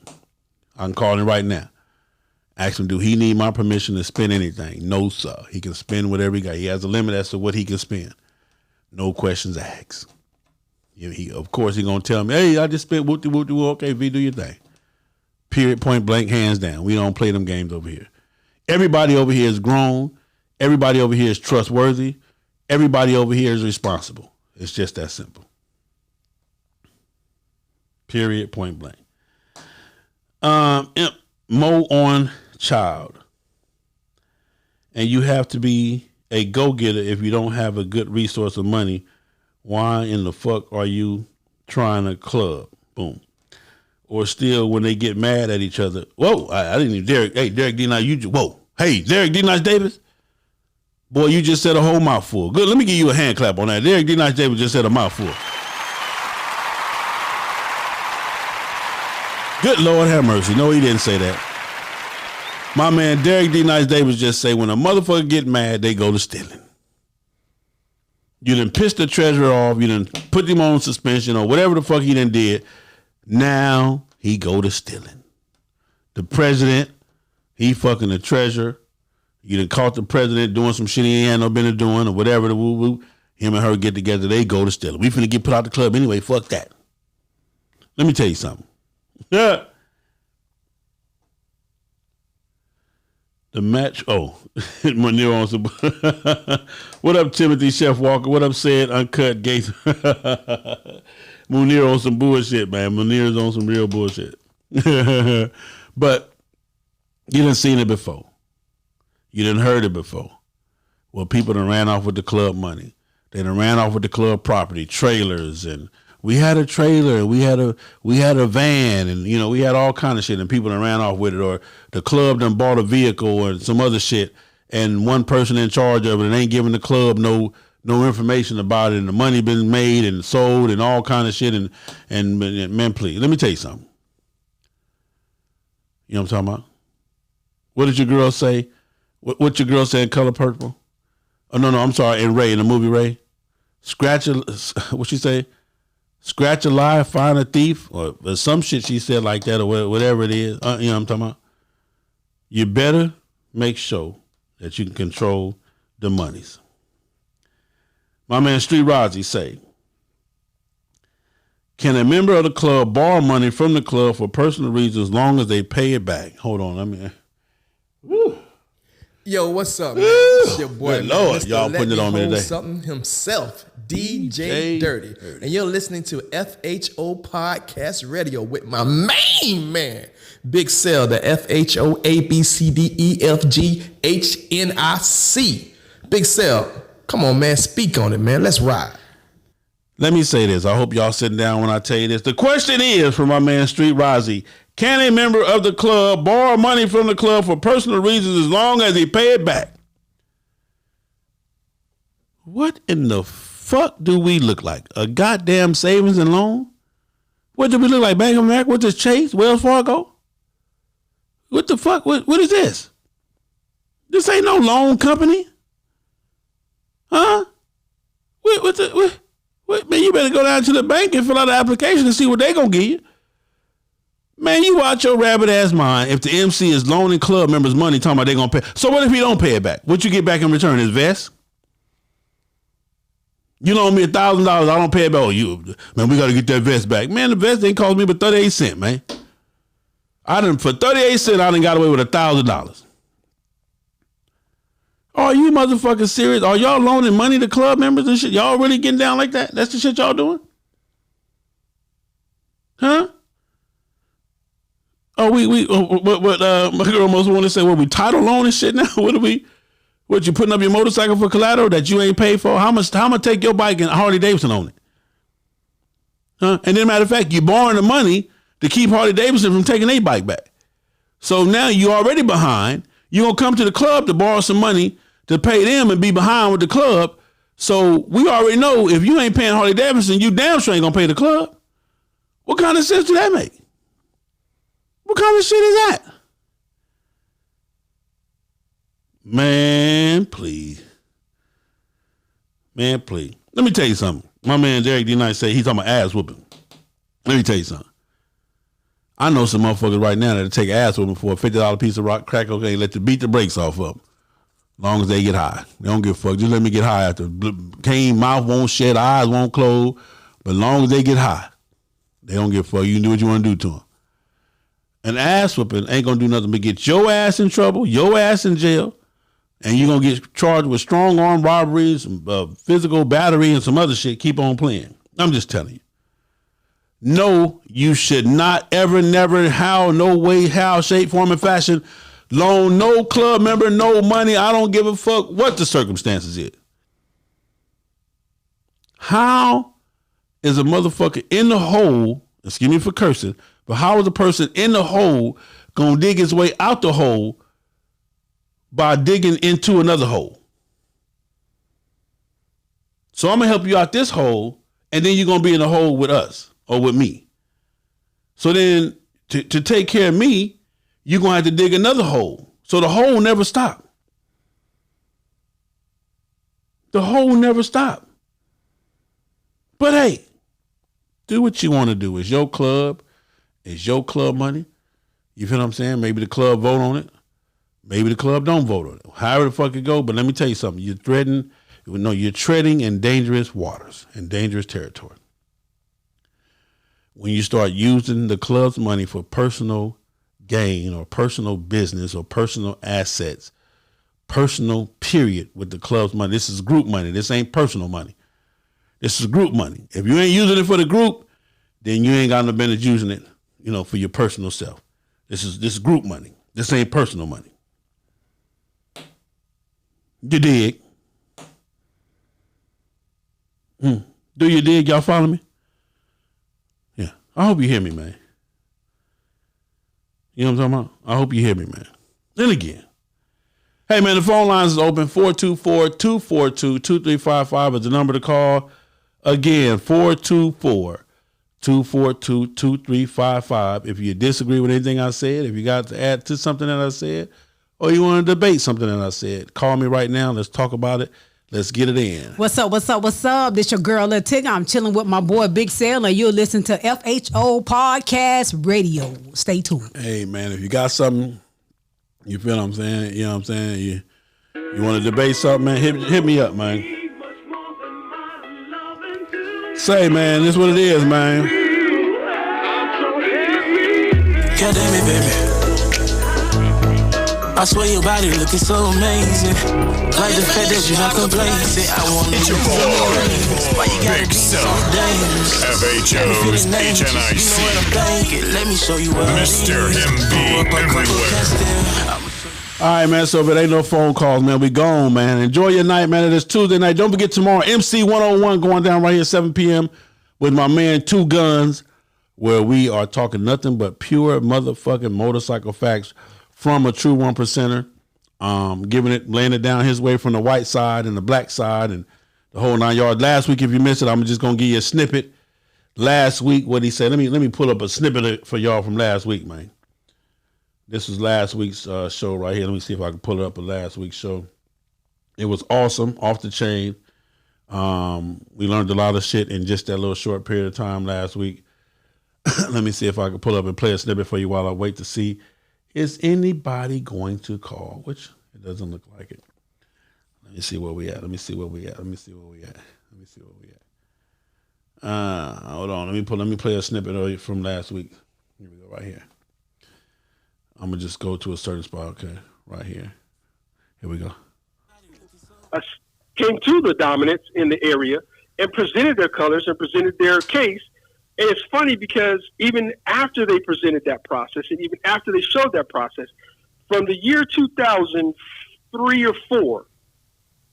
[SPEAKER 5] I can call him right now. Ask him, do he need my permission to spend anything? No, sir. He can spend whatever he got. He has a limit as to what he can spend. No questions asked. Of course, he's going to tell me, hey, I just spent whoop-de-whoop-de-whoop. Okay, V, do your thing. Period, point blank, hands down. We don't play them games over here. Everybody over here is grown. Everybody over here is trustworthy. Everybody over here is responsible. It's just that simple. Period, point blank. Mo on child. And you have to be a go-getter if you don't have a good resource of money. Why in the fuck are you trying to club? Boom. Or still when they get mad at each other. Whoa, I didn't even Derek. Hey, Derek D. Nice, whoa. Hey, Derek D. Nice Davis. Boy, you just said a whole mouthful. Good, let me give you a hand clap on that. Derek D. Nice Davis just said a mouthful. Good Lord have mercy. No, he didn't say that. My man Derek D. Nice Davis just say when a motherfucker get mad, they go to stealing. You done pissed the treasurer off. You done put him on suspension or whatever the fuck he done did. Now he go to stealing. The president, he fucking the treasurer. You done caught the president doing some shit he ain't had no business doing or whatever. The woo woo. Him and her get together. They go to stealing. We finna get put out the club anyway. Fuck that. Let me tell you something. Yeah. The match. Oh, Munir on some. What up, Timothy Chef Walker? What up, Said Uncut Gates? Munir on some bullshit, man. Munir's on some real bullshit. But you done seen it before. You done heard it before. Well, people done ran off with the club money. They done ran off with the club property, trailers, and we had a trailer, we had a van, and you know, we had all kind of shit, and people done ran off with it, or the club done bought a vehicle or some other shit, and one person in charge of it and ain't giving the club no information about it, and the money been made and sold and all kind of shit, and man, please, let me tell you something. You know what I'm talking about? What did your girl say? What your girl say in Color Purple? Oh, no, I'm sorry, in Ray, in the movie Ray. What she say? Scratch a lie, find a thief, or some shit she said like that, or whatever it is. You know what I'm talking about? You better make sure that you can control the monies. My man Street Rozzy say, can a member of the club borrow money from the club for personal reasons as long as they pay it back? Hold on, let me. Woo.
[SPEAKER 7] Yo, what's up, man? It's your boy,
[SPEAKER 5] Good Lord, y'all putting it on me today.
[SPEAKER 7] Something himself, DJ Dirty. And you're listening to FHO Podcast Radio with my main man, Big Cell, the FHO ABCDEFGHNIC. Big Cell, come on, man, speak on it, man. Let's ride.
[SPEAKER 5] Let me say this. I hope y'all sitting down when I tell you this. The question is for my man Street Rozzy. Can a member of the club borrow money from the club for personal reasons as long as they pay it back? What in the fuck do we look like? A goddamn savings and loan? What do we look like? Bank of America? What is Chase? Wells Fargo? What the fuck? What is this? This ain't no loan company. Huh? Man, you better go down to the bank and fill out an application and see what they gonna give you. Man, you watch your rabbit ass mind if the MC is loaning club members money talking about they gonna pay. So what if he don't pay it back? What you get back in return? His vest? You loan me $1,000, I don't pay it back. Oh, man, we gotta get that vest back. Man, the vest ain't cost me but 38 cents, man. For 38 cents, I done got away with $1,000. Are you motherfuckers serious? Are y'all loaning money to club members and shit? Y'all really getting down like that? That's the shit y'all doing? Huh? Oh, my girl must want to say, we title loan and shit now? What you putting up your motorcycle for collateral that you ain't paid for? How much take your bike and Harley Davidson on it? Huh? And then matter of fact, you borrowing the money to keep Harley Davidson from taking their bike back. So now you already behind. You're going to come to the club to borrow some money to pay them and be behind with the club. So we already know if you ain't paying Harley Davidson, you damn sure ain't going to pay the club. What kind of sense do that make? What kind of shit is that? Man, please. Man, please. Let me tell you something. My man Derek D. Nice say he's talking about ass whooping. Let me tell you something. I know some motherfuckers right now that'll take ass whooping for a $50 piece of rock crack cocaine, let you beat the brakes off of them. As long as they get high. They don't give a fuck. Just let me get high after. Cane, mouth won't shed, eyes won't close. But as long as they get high, they don't give a fuck. You can do what you want to do to them. An ass whooping ain't gonna do nothing but get your ass in trouble, your ass in jail, and you're going to get charged with strong arm robberies, physical battery, and some other shit, keep on playing. I'm just telling you. No, you should not ever, never, how, no way, how, shape, form, and fashion loan no club member no money. I don't give a fuck what the circumstances is. How is a motherfucker in the hole, excuse me for cursing, but how is a person in the hole gonna dig his way out the hole by digging into another hole? So I'm gonna help you out this hole, and then you're gonna be in the hole with us or with me. So then to take care of me, you're gonna have to dig another hole. So the hole never stops. The hole never stops. But hey, do what you want to do. It's your club. It's your club money. You feel what I'm saying? Maybe the club vote on it. Maybe the club don't vote on it. However the fuck it go. But let me tell you something. You're treading in dangerous waters and dangerous territory. When you start using the club's money for personal gain or personal business or personal assets, personal period with the club's money. This is group money. This ain't personal money. This is group money. If you ain't using it for the group, then you ain't got no business using it, for your personal self. This is group money. This ain't personal money. You dig? Do you dig? Y'all follow me? Yeah. I hope you hear me, man. You know what I'm talking about? I hope you hear me, man. Then again. Hey, man, the phone lines is open. 424-242-2355 is the number to call. Again, 424-242-2355. If you disagree with anything I said, if you got to add to something that I said, or you want to debate something that I said, call me right now. Let's talk about it. Let's get it in.
[SPEAKER 9] What's up? This your girl, Lil Tigger. I'm chilling with my boy, Big Sale, and you'll listen to FHO Podcast Radio. Stay tuned.
[SPEAKER 5] Hey, man, if you got something, you feel what I'm saying? You know what I'm saying? You want to debate something, man, hit me up, man. Say, man, this is what it is, man.
[SPEAKER 3] God damn it, baby. I swear your body looking so amazing. Like the fact that you're not complacent. I want to use why you gotta be so dangerous.
[SPEAKER 1] FHO's HNIC.
[SPEAKER 3] You know what I'm thinking. Let me show you what
[SPEAKER 1] Mr. MB everywhere.
[SPEAKER 5] All right, man, so if it ain't no phone calls, man, we gone, man. Enjoy your night, man. It is Tuesday night. Don't forget tomorrow, MC 101 going down right here at 7 p.m. with my man, Two Guns, where we are talking nothing but pure motherfucking motorcycle facts from a true 1%er, laying it down his way from the white side and the black side and the whole 9 yards. Last week, if you missed it, I'm just going to give you a snippet. Last week, what he said, let me pull up a snippet for y'all from last week, man. This was last week's show right here. Let me see if I can pull it up of last week's show. It was awesome, off the chain. We learned a lot of shit in just that little short period of time last week. Let me see if I can pull up and play a snippet for you while I wait to see, is anybody going to call? Which it doesn't look like it. Let me see where we at. Hold on. Let me play a snippet from last week. Here we go, right here. I'm gonna just go to a certain spot. Okay, right here. Here we go.
[SPEAKER 12] Came to the dominance in the area and presented their colors and presented their case. And it's funny because even after they presented that process and even after they showed that process, from the year 2003 or 4,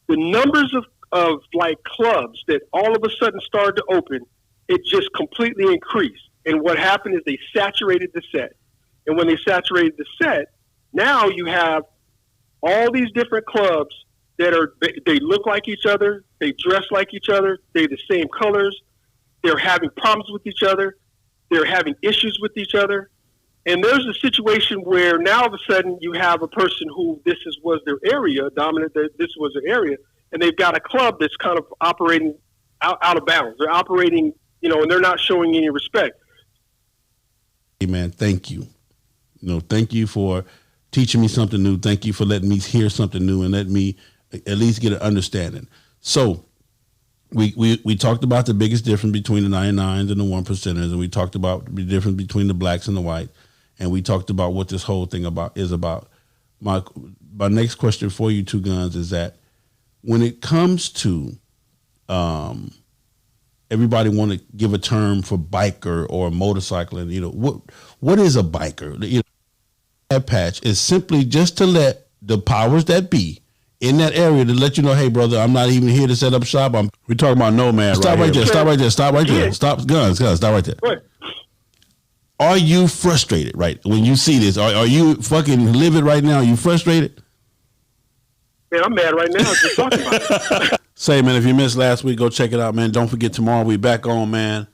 [SPEAKER 12] the numbers of like clubs that all of a sudden started to open, it just completely increased. And what happened is they saturated the set. And when they saturated the set, now you have all these different clubs that they look like each other, they dress like each other, they're the same colors, they're having problems with each other, they're having issues with each other. And there's a situation where now all of a sudden you have a person who was their area, dominant, this was their area, and they've got a club that's kind of operating out of bounds. They're operating, and they're not showing any respect.
[SPEAKER 5] Hey, man, thank you. Thank you for teaching me something new. Thank you for letting me hear something new and let me at least get an understanding. So we talked about the biggest difference between the 99s and the 1%ers, and we talked about the difference between the blacks and the white, and we talked about what this whole thing is about. my next question for you, Two Guns, is that when it comes to everybody want to give a term for biker or motorcycling, you know, what is a biker? You know, that patch is simply just to let the powers that be in that area to let you know, hey brother, I'm not even here to set up shop. We're talking about Nomad. Stop right there. Stop right there. Stop right there. Stop guns. Stop right there.
[SPEAKER 12] Right.
[SPEAKER 5] Are you frustrated, right? When you see this, are you fucking livid right now? Are you frustrated?
[SPEAKER 12] Man, I'm mad right now just talking about it.
[SPEAKER 5] Say, man, if you missed last week, go check it out, man. Don't forget tomorrow we back on, man.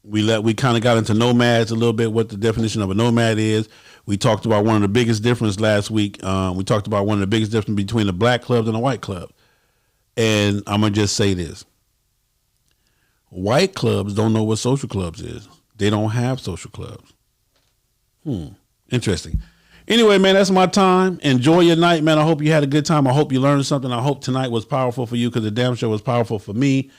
[SPEAKER 5] We kind of got into nomads a little bit, what the definition of a nomad is. We talked about one of the biggest difference last week. We talked about one of the biggest difference between the black clubs and the white club. And I'm going to just say this. White clubs don't know what social clubs is. They don't have social clubs. Interesting. Anyway, man, that's my time. Enjoy your night, man. I hope you had a good time. I hope you learned something. I hope tonight was powerful for you because the damn show was powerful for me.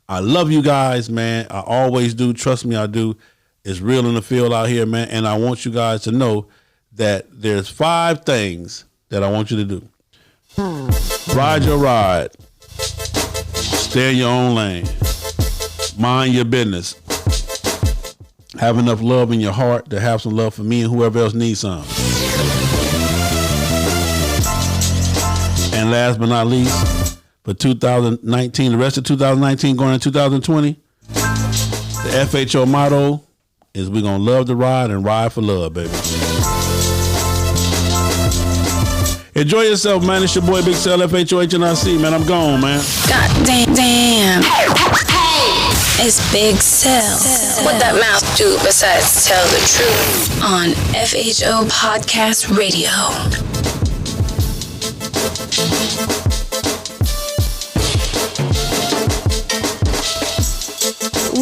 [SPEAKER 5] I love you guys, man. I always do. Trust me, I do. It's real in the field out here, man. And I want you guys to know that there's 5 things that I want you to do. Ride your ride. Stay in your own lane. Mind your business. Have enough love in your heart to have some love for me and whoever else needs some. And last but not least, for 2019, the rest of 2019 going into 2020, the FHO motto is we're going to love the ride and ride for love, baby. Enjoy yourself, man. It's your boy Big Cell, FHO HNIC, man. I'm gone, man.
[SPEAKER 11] God damn. It's Big Cell. What that mouth do besides tell the truth on FHO Podcast Radio.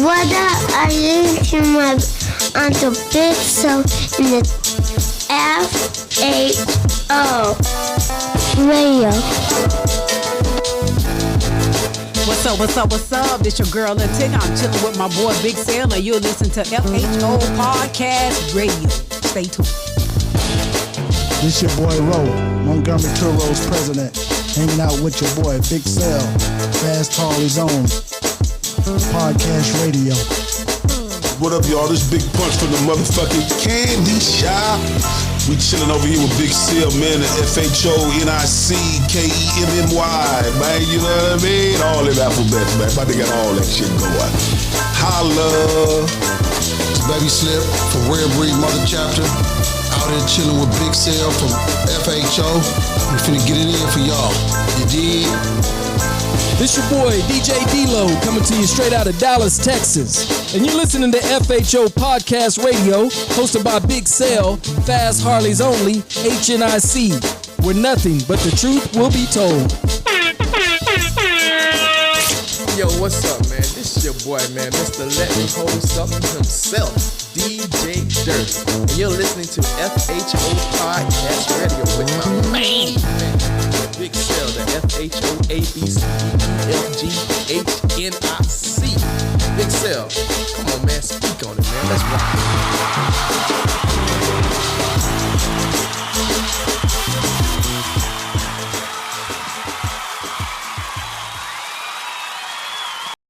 [SPEAKER 4] What up? I listen to my Uncle Big Cell in the FHO Radio.
[SPEAKER 9] What's up? This your girl Lil Tigger. I'm chilling with my boy Big Cell, and you're listening to FHO Podcast Radio. Stay tuned.
[SPEAKER 13] This your boy Ro, Montgomery Tour's president, hanging out with your boy Big Cell, Fast Harley's Own Podcast Radio.
[SPEAKER 6] What up, y'all? This Big Punch from the motherfucking Candy Shop. We chilling over here with Big Cell, man, the FHO, NIC, KEMMY, man, you know what I mean? All in alphabets, man. About to get all that shit going. Holla.
[SPEAKER 10] It's Baby Slip from Rare Breed Mother Chapter. Out here chilling with Big Cell from FHO. We finna get it in for y'all. You dig?
[SPEAKER 7] This your boy, DJ D-Lo, coming to you straight out of Dallas, Texas. And you're listening to FHO Podcast Radio, hosted by Big Cell, Fast Harley's Only, HNIC, where nothing but the truth will be told.
[SPEAKER 14] Yo, what's up, man? This is your boy, man, Mr. Let Me Hold Something himself, DJ Dirt. And you're listening to FHO Podcast Radio with my main man, Big Cell, the FHO ABCDEFGHNIC. Big Cell, come on, man, speak on it, man. Let's rock.